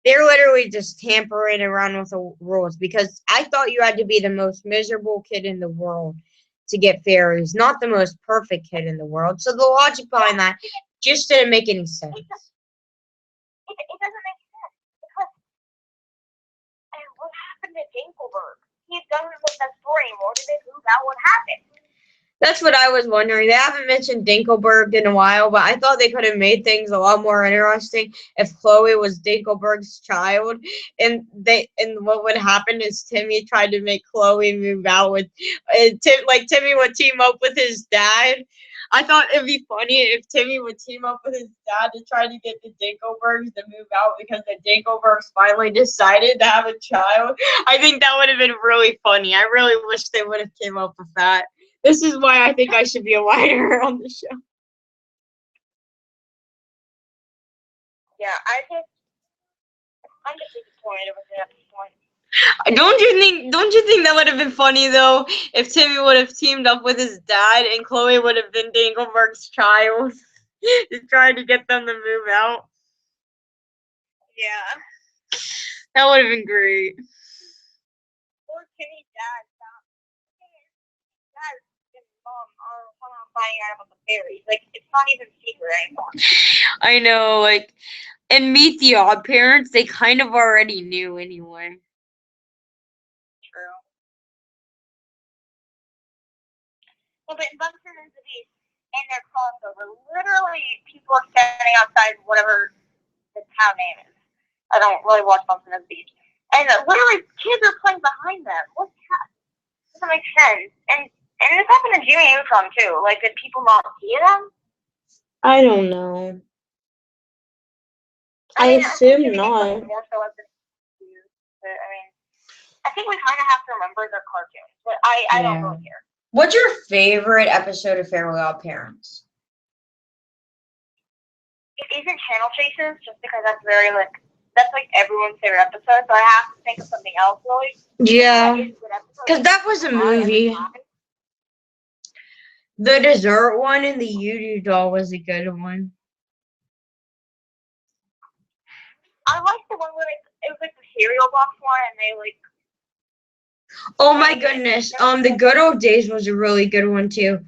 [SPEAKER 1] they're literally just tampering around with the rules because I thought you had to be the most miserable kid in the world to get fairies, not the most perfect kid in the world. So the logic behind that just didn't make any sense.
[SPEAKER 2] It doesn't make sense because what happened to Dinkelberg? He doesn't live that story anymore. Did they move out? What happened?
[SPEAKER 1] That's what I was wondering. They haven't mentioned Dinkelberg in a while, but I thought they could have made things a lot more interesting if Chloe was Dinkelberg's child. And what would happen is Timmy tried to make Chloe move out with Timmy would team up with his dad. I thought it'd be funny if Timmy would team up with his dad to try to get the Dinkelbergs to move out because the Dinkelbergs finally decided to have a child. I think that would have been really funny. I really wish they would have came up with that. This is why I think I should be a writer on the show.
[SPEAKER 2] Yeah, I'm just disappointed with it at this point.
[SPEAKER 1] Don't you think that would have been funny though if Timmy would have teamed up with his dad and Chloe would have been Dinkelberg's child to try to get them to move out?
[SPEAKER 2] Yeah.
[SPEAKER 1] That would have been great.
[SPEAKER 2] Poor Timmy's dad. Dad and mom are somehow finding out about the fairies. Like, it's not even secret anymore.
[SPEAKER 1] I know, like, and Meet the Odd Parents, they kind of already knew anyway.
[SPEAKER 2] True. Well, but in Bunsen and the Beast, in their crossover, literally people are standing outside whatever the town name is. I don't really watch Bunsen and the Beast. And literally kids are playing behind them. What's that? Doesn't make sense. And this happened to Jimmy Neutron too. Like, did people not see them?
[SPEAKER 1] I don't know. I assume not.
[SPEAKER 2] More so as but, I think we kind of have to remember their cartoons, but I don't really care.
[SPEAKER 1] What's your favorite episode of Fairly Odd Parents?
[SPEAKER 2] It isn't Channel Chasers, just because that's everyone's favorite episode, so I have to think of something else, really.
[SPEAKER 1] Yeah, because that was a movie. The dessert one and the Yoo-Doo doll was a good one.
[SPEAKER 2] I like the one where it was like the cereal box one, and they
[SPEAKER 1] Oh my goodness. The Good Old Days was a really good one too.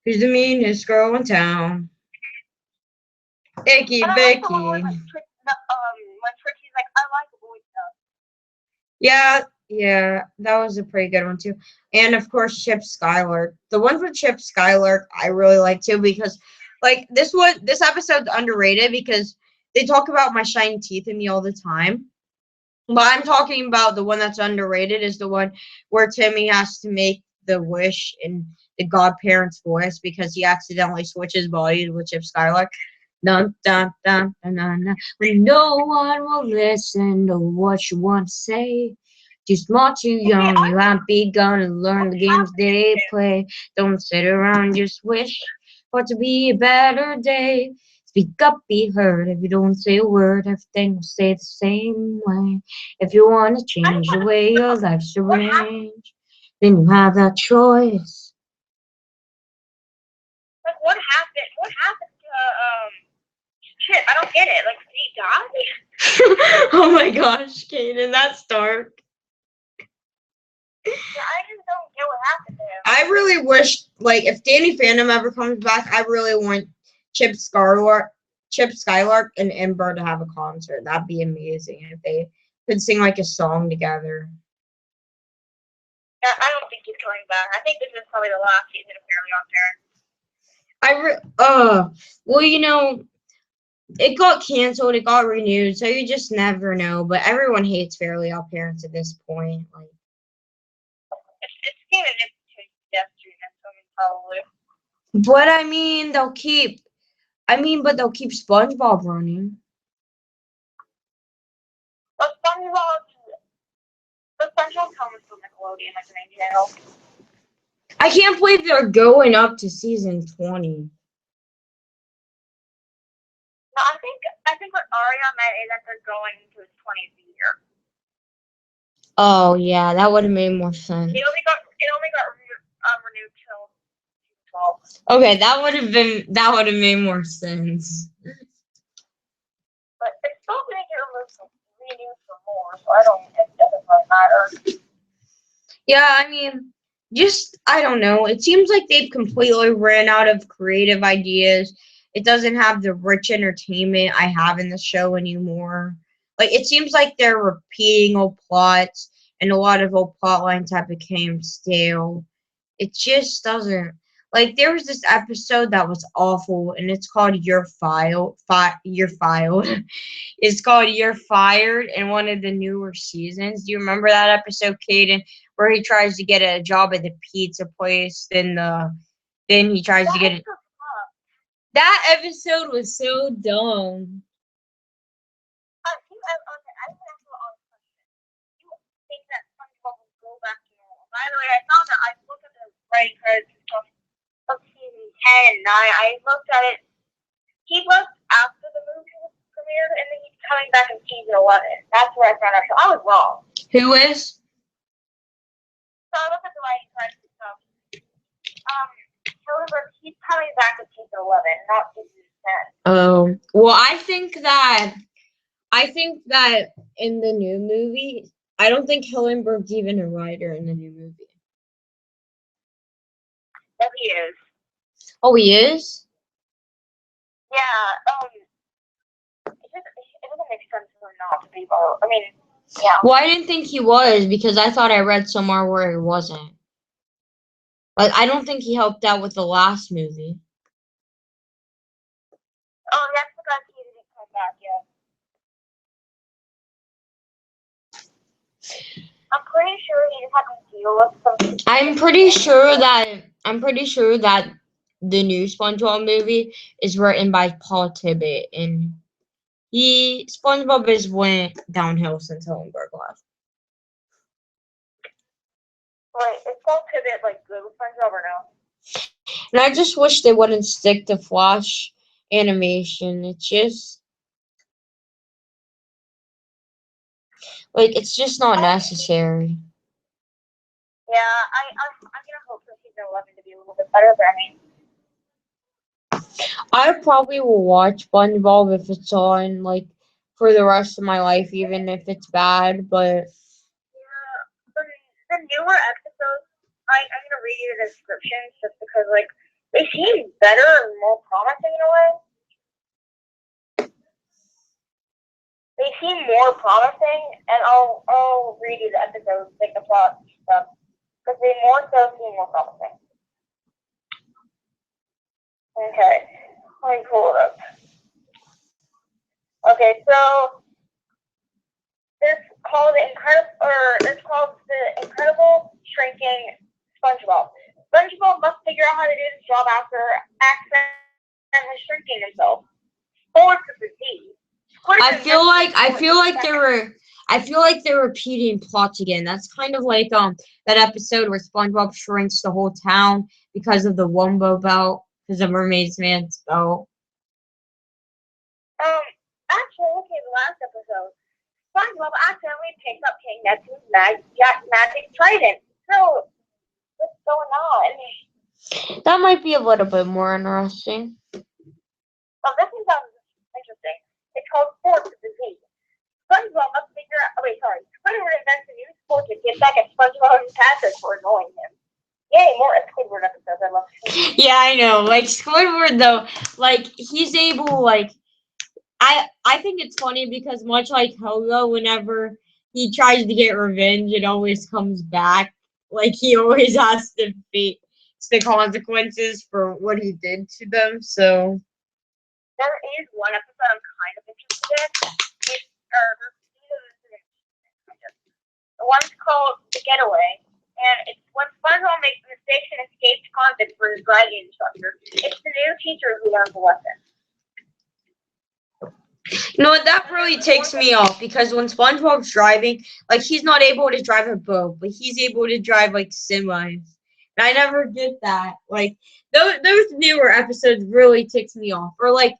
[SPEAKER 1] Who's the meanest girl in town? Icky
[SPEAKER 2] And I like the one
[SPEAKER 1] Vicky.
[SPEAKER 2] when Trixie's like, I like boy stuff.
[SPEAKER 1] Yeah, that was a pretty good one too. And of course, Chip Skylark. The one for Chip Skylark I really like too because, like, this episode's underrated because they talk about my shiny teeth in me all the time. But I'm talking about the one that's underrated is the one where Timmy has to make the wish in the godparent's voice because he accidentally switches bodies with Chip Skylark. Dun, dun, dun, dun, dun, dun. When no one will listen to what you want to say. Too smart, too young, you haven't begun to learn the games they play. Don't sit around, just wish for it to be a better day. Speak up, be heard. If you don't say a word, everything will stay the same way. If you want to change the way your life's arranged, then you have that choice.
[SPEAKER 2] Like, what happened? What happened to Chip? I don't get it. Like, did he die?
[SPEAKER 1] Oh my gosh, Caden, that's dark.
[SPEAKER 2] Yeah, I just don't get what happened to him.
[SPEAKER 1] I really wish, like, if Danny Phantom ever comes back, I really want Chip Skylark, and Ember to have a concert. That'd be amazing if they could sing like a song together.
[SPEAKER 2] Yeah, I don't think he's coming back. I think this is probably the last season of Fairly Odd Parents.
[SPEAKER 1] Well, you know, it got canceled, it got renewed, so you just never know. But everyone hates Fairly Odd Parents at this point. Like,
[SPEAKER 2] It's kind of nicktoon death treatment, probably.
[SPEAKER 1] but I mean, they'll keep SpongeBob running.
[SPEAKER 2] But SpongeBob comes from Nickelodeon, like the main channel.
[SPEAKER 1] I can't believe they're going up to season 20.
[SPEAKER 2] No, I think what Aria meant is that they're going into its 20th year.
[SPEAKER 1] Oh yeah, that would have made more sense.
[SPEAKER 2] It only got renewed till 12.
[SPEAKER 1] Okay, that would have made more sense.
[SPEAKER 2] But it's still going to get renewed for more, so it doesn't really matter.
[SPEAKER 1] Yeah, I mean, I don't know. It seems like they've completely ran out of creative ideas. It doesn't have the rich entertainment I have in the show anymore. Like, it seems like they're repeating old plots, and a lot of old plot lines have become stale. It just doesn't. Like, there was this episode that was awful, and it's called You're Filed. You're Filed. It's called You're Fired in one of the newer seasons. Do you remember that episode, Caden, where he tries to get a job at the pizza place, then he tries to get it. That episode was so dumb.
[SPEAKER 2] I think I have a you think that SpongeBob will go back to normal. By the way, I found that I looked at the writing credits and stuff of season 10 and 9. I looked at it. He left after the movie was premiered, and then he's coming back in season 11. That's where I found out. So I was wrong.
[SPEAKER 1] Who is?
[SPEAKER 2] So I looked at the writing credits and stuff. However, he's coming back in season 11, not season 10.
[SPEAKER 1] Oh, well, I think that in the new movie, I don't think Hillenberg's even a writer in the new movie.
[SPEAKER 2] Yes, he is.
[SPEAKER 1] Oh, he is?
[SPEAKER 2] Yeah, it doesn't make sense for him not to be both. I mean, yeah.
[SPEAKER 1] Well, I didn't think he was because I thought I read somewhere where he wasn't. Like, I don't think he helped out with the last movie.
[SPEAKER 2] Oh, that's because he didn't come back yet. I'm pretty sure he just had to deal with some.
[SPEAKER 1] I'm pretty sure that the new SpongeBob movie is written by Paul Tibbett, and SpongeBob has went downhill since Hillenberg left.
[SPEAKER 2] Wait, is Paul Tibbett like good with SpongeBob or no?
[SPEAKER 1] And I just wish they wouldn't stick to Flash animation. It's just it's just not necessary.
[SPEAKER 2] Yeah, I'm gonna hope for season 11 to be a little bit better, but I mean.
[SPEAKER 1] I probably will watch SpongeBob if it's on, like, for the rest of my life, even if it's bad, but...
[SPEAKER 2] Yeah, the newer episodes, I'm gonna read you the descriptions just because like they seem better and more promising in a way. They seem more promising, and I'll read you the episodes, like the plot stuff, because they more so seem more promising. Okay, let me pull it up. Okay, so it's called the Incredible Shrinking SpongeBob. SpongeBob must figure out how to do this job after accidentally shrinking himself. Forward to the sea.
[SPEAKER 1] I feel like they're repeating plots again. That's kind of like that episode where SpongeBob shrinks the whole town because of the Wumbo belt, because of Mermaid's Man's belt.
[SPEAKER 2] Actually, okay, the last episode, SpongeBob accidentally picks up King Neptune's magic trident. So, what's going on?
[SPEAKER 1] That might be a little bit more interesting.
[SPEAKER 2] Well, this one sounds interesting. It's called Force of the Sea. SpongeBob must figure out. Oh, wait, sorry. Squidward invents a new sport to get back at SpongeBob and Patrick for annoying him. Yay, more Squidward episodes. I love it.
[SPEAKER 1] Yeah, I know. Like Squidward, though, like he's able, like I think it's funny because much like Helga, whenever he tries to get revenge, it always comes back. Like he always has to face the consequences for what he did to them. So
[SPEAKER 2] there is one episode I'm kind of interested in. The one's called The Getaway, and it's when SpongeBob makes a mistake and escapes convict for his driving instructor. It's the new teacher who learns the lesson.
[SPEAKER 1] You know what, that really takes me off because when SpongeBob's driving, like he's not able to drive a boat, but he's able to drive like semis. And I never get that. Like those newer episodes really ticks me off. Or like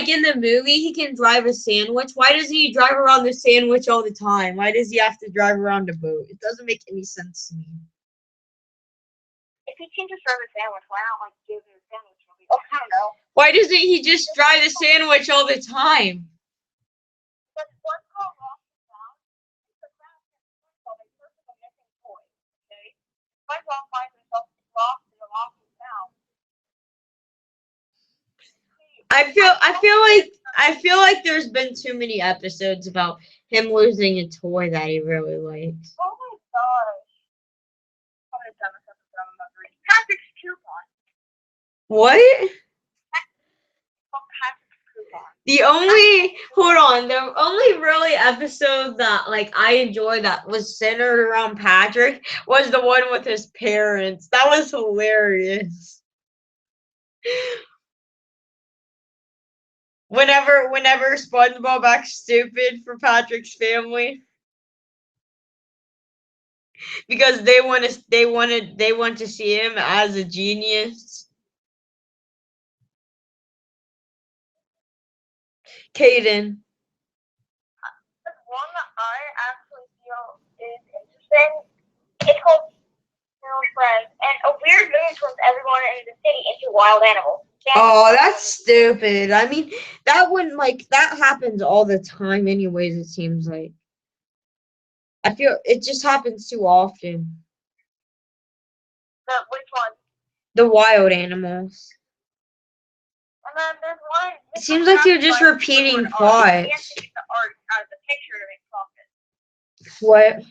[SPEAKER 1] in the movie, he can drive a sandwich. Why doesn't he drive around the sandwich all the time? Why does he have to drive around a boat? It doesn't make any sense to me.
[SPEAKER 2] If he can just drive a sandwich, why not like give him a sandwich? Oh, I don't know.
[SPEAKER 1] Why doesn't he just drive the sandwich all the time?
[SPEAKER 2] Because what's called lost and found? It's a fast SpongeBob in search of a missing toy. Okay? SpongeBob finds himself lost in the lost and found.
[SPEAKER 1] I feel like there's been too many episodes about him losing a toy that he really likes.
[SPEAKER 2] Oh my gosh. I'm gonna tell myself that I'm not reading. Patrick's coupon.
[SPEAKER 1] What?
[SPEAKER 2] Patrick's coupon.
[SPEAKER 1] The only really episode that like I enjoyed that was centered around Patrick was the one with his parents. That was hilarious. Whenever SpongeBob acts stupid for Patrick's family, because they want to see him as a genius. Caden.
[SPEAKER 2] The one that I actually feel is interesting. It's called Friends, and a weird moon turns everyone in the city into wild animals.
[SPEAKER 1] Oh, that's stupid. I mean, that happens all the time anyways, it seems like. I feel it just happens too often.
[SPEAKER 2] Which one?
[SPEAKER 1] The wild animals.
[SPEAKER 2] And then there's one.
[SPEAKER 1] It seems like you're just repeating plots.
[SPEAKER 2] We have to get the art out of the picture to make profit.
[SPEAKER 1] What?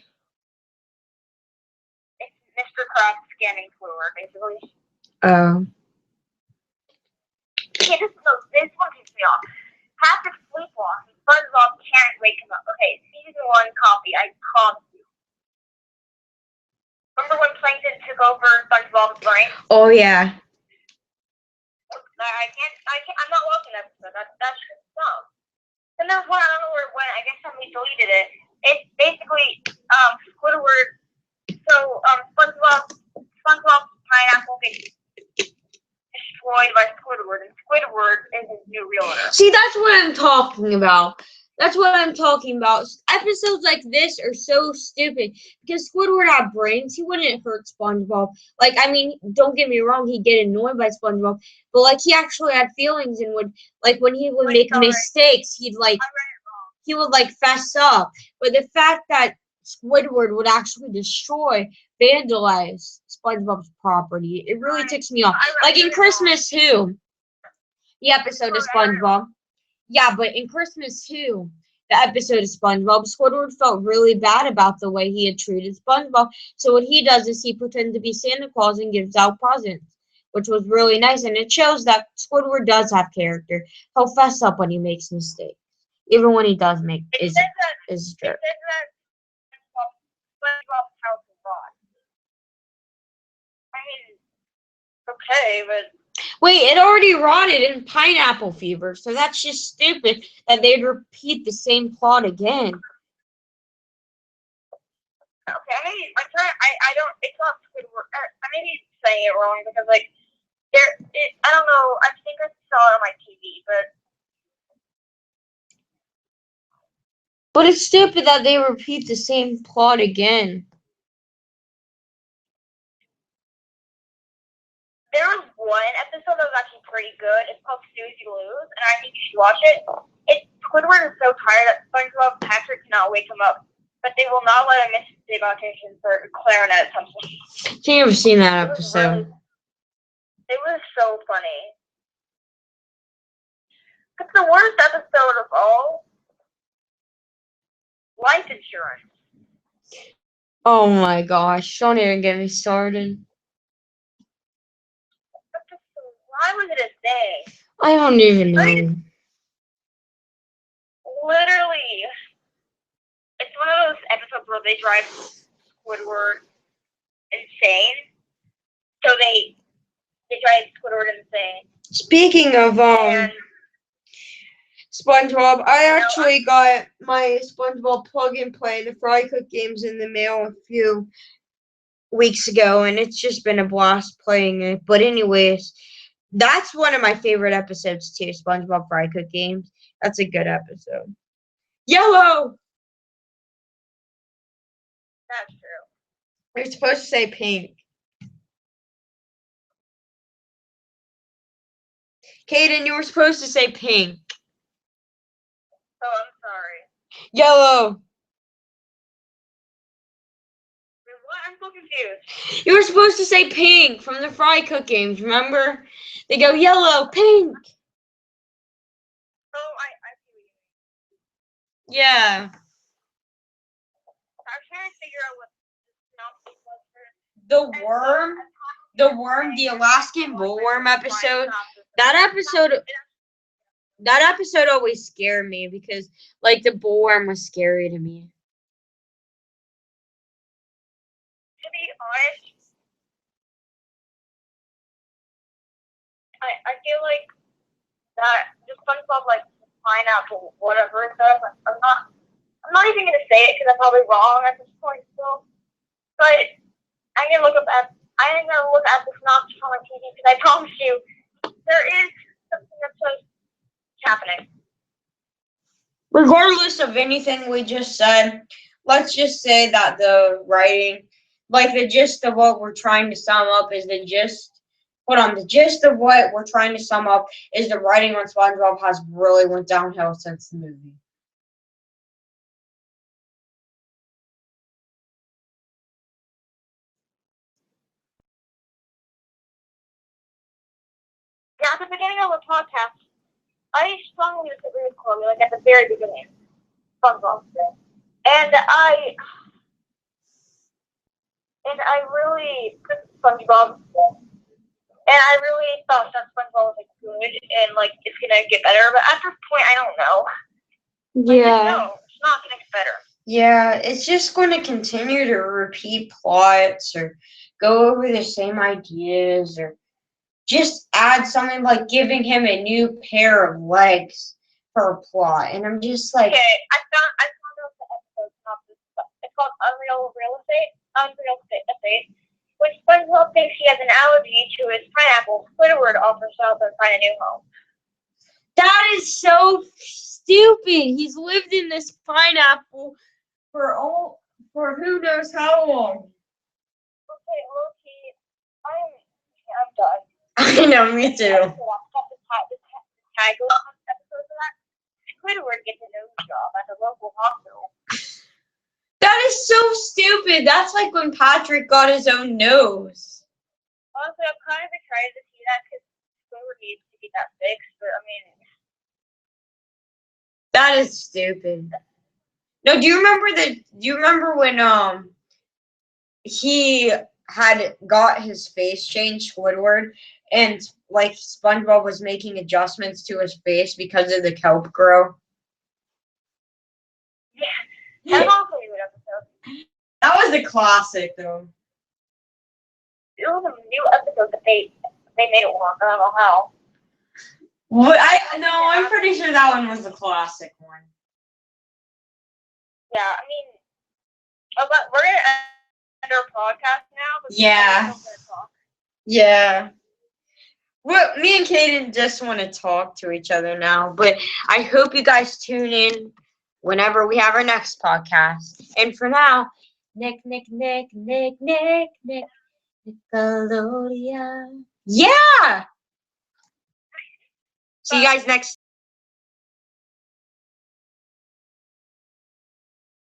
[SPEAKER 2] It's Mr. Krabs scanning fluid, basically.
[SPEAKER 1] Oh.
[SPEAKER 2] Okay, this one takes me off. Patrick sleepwalks. SpongeBob can't wake him up. Okay, season 1 copy. I promise you. Remember when Plankton took over SpongeBob's brain?
[SPEAKER 1] Oh yeah.
[SPEAKER 2] I'm not watching that episode. That's just dumb. Then there's one, I don't know where it went. I guess somebody deleted it. It's basically Squidward. So SpongeBob's pineapple gets destroyed by Squidward, and Squidward is his new realtor.
[SPEAKER 1] See, that's what I'm talking about. Episodes like this are so stupid because Squidward had brains. He wouldn't hurt SpongeBob. Like, I mean, don't get me wrong, he'd get annoyed by SpongeBob, but like he actually had feelings and would like when he would make mistakes, he would like fess up. But the fact that Squidward would actually destroy, vandalize SpongeBob's property. It really ticks me off. Like in Christmas Who, the episode of SpongeBob. Yeah, but in Christmas Who, the episode of SpongeBob, Squidward felt really bad about the way he had treated SpongeBob. So what he does is he pretends to be Santa Claus and gives out presents, which was really nice. And it shows that Squidward does have character. He'll fess up when he makes mistakes, even when he does make is jerk.
[SPEAKER 2] It says that SpongeBob's house is rot. I mean, okay, but
[SPEAKER 1] Wait, it already rotted in pineapple fever, so that's just stupid that they'd repeat the same plot again.
[SPEAKER 2] okay, I don't, it's not Squidward. I may be saying it wrong because, like, I don't know, I think I saw it on my TV,
[SPEAKER 1] But it's stupid that they repeat the same plot again.
[SPEAKER 2] there was one episode that was actually pretty good. It's called Susie Lose, and I think you should watch it. Squidward is so tired that SpongeBob and Patrick cannot wake him up, but they will not let him miss his debut audition for clarinet something.
[SPEAKER 1] Can't ever seen that episode.
[SPEAKER 2] It was so funny. It's the worst episode of all. Life insurance.
[SPEAKER 1] Oh my gosh, don't even get me started.
[SPEAKER 2] Why was it a thing?
[SPEAKER 1] I don't even know.
[SPEAKER 2] Literally, it's one of those episodes where they drive Squidward insane. So they drive Squidward insane.
[SPEAKER 1] Speaking of SpongeBob, I actually got my SpongeBob plug and play, the Fry Cook games, in the mail a few weeks ago, and it's just been a blast playing it. But anyways, that's one of my favorite episodes too, SpongeBob Fry Cook games. That's a good episode. Yellow!
[SPEAKER 2] That's true.
[SPEAKER 1] You're supposed to say pink. Caden, you were supposed to say pink.
[SPEAKER 2] Oh, I'm sorry.
[SPEAKER 1] Yellow!
[SPEAKER 2] What? I'm so confused.
[SPEAKER 1] You were supposed to say pink from the Fry Cook games, remember? They go yellow, pink!
[SPEAKER 2] Oh, I see what you mean.
[SPEAKER 1] Yeah.
[SPEAKER 2] I was trying to figure out what the synopsis was for
[SPEAKER 1] The worm, the Alaskan bullworm episode. That episode always scared me because, like, the bullworm was scary to me.
[SPEAKER 2] To be honest, I feel like that just SpongeBob, like, pineapple, whatever it says. I'm not even gonna say it because I'm probably wrong at this point still. But I'm gonna look at the synopsis on my TV because I promise you, there is something that says happening.
[SPEAKER 1] Regardless of anything we just said, let's just say that the writing, like the gist of what we're trying to sum up is the gist. The gist of what we're trying to sum up is the writing on SpongeBob has really went downhill since the movie.
[SPEAKER 2] Yeah, at the beginning of the podcast, I strongly disagree with Chloe, like at the very beginning. SpongeBob said. And I really put SpongeBob, and I really thought that SpongeBob was like good and like it's gonna get better. But at this point, I don't know.
[SPEAKER 1] Yeah.
[SPEAKER 2] No, it's not gonna get better.
[SPEAKER 1] Yeah, it's just going to continue to repeat plots or go over the same ideas or just add something like giving him a new pair of legs for a plot. And I'm just like,
[SPEAKER 2] okay, I found out the episode synopsis. It's called Unreal Estate, which SpongeBob thinks he has an allergy to his pineapple. Squidward offers to help him find a new home.
[SPEAKER 1] that is so stupid. He's lived in this pineapple for who knows how long.
[SPEAKER 2] Okay, Loki, I'm done.
[SPEAKER 1] I know, me too.
[SPEAKER 2] Squidward gets a nose job at the local hospital.
[SPEAKER 1] That is so stupid. That's like when Patrick got his own nose.
[SPEAKER 2] Honestly, I'm kind of excited to see that because Squidward needs to get that fixed. But I mean,
[SPEAKER 1] That is stupid. No, do you remember when he had got his face changed, Squidward, and like SpongeBob was making adjustments to his face because of the kelp grow?
[SPEAKER 2] yeah, that's also a good episode.
[SPEAKER 1] That was a classic, though.
[SPEAKER 2] It was a new episode that they made it work. I don't know how.
[SPEAKER 1] I'm pretty sure that one was a classic one.
[SPEAKER 2] Yeah, I mean, but we're gonna end our podcast now. But
[SPEAKER 1] Yeah.
[SPEAKER 2] we're still gonna talk.
[SPEAKER 1] Yeah. Well, me and Caden just want to talk to each other now, but I hope you guys tune in whenever we have our next podcast. And for now, Nick, Nickelodeon. Yeah! See you guys next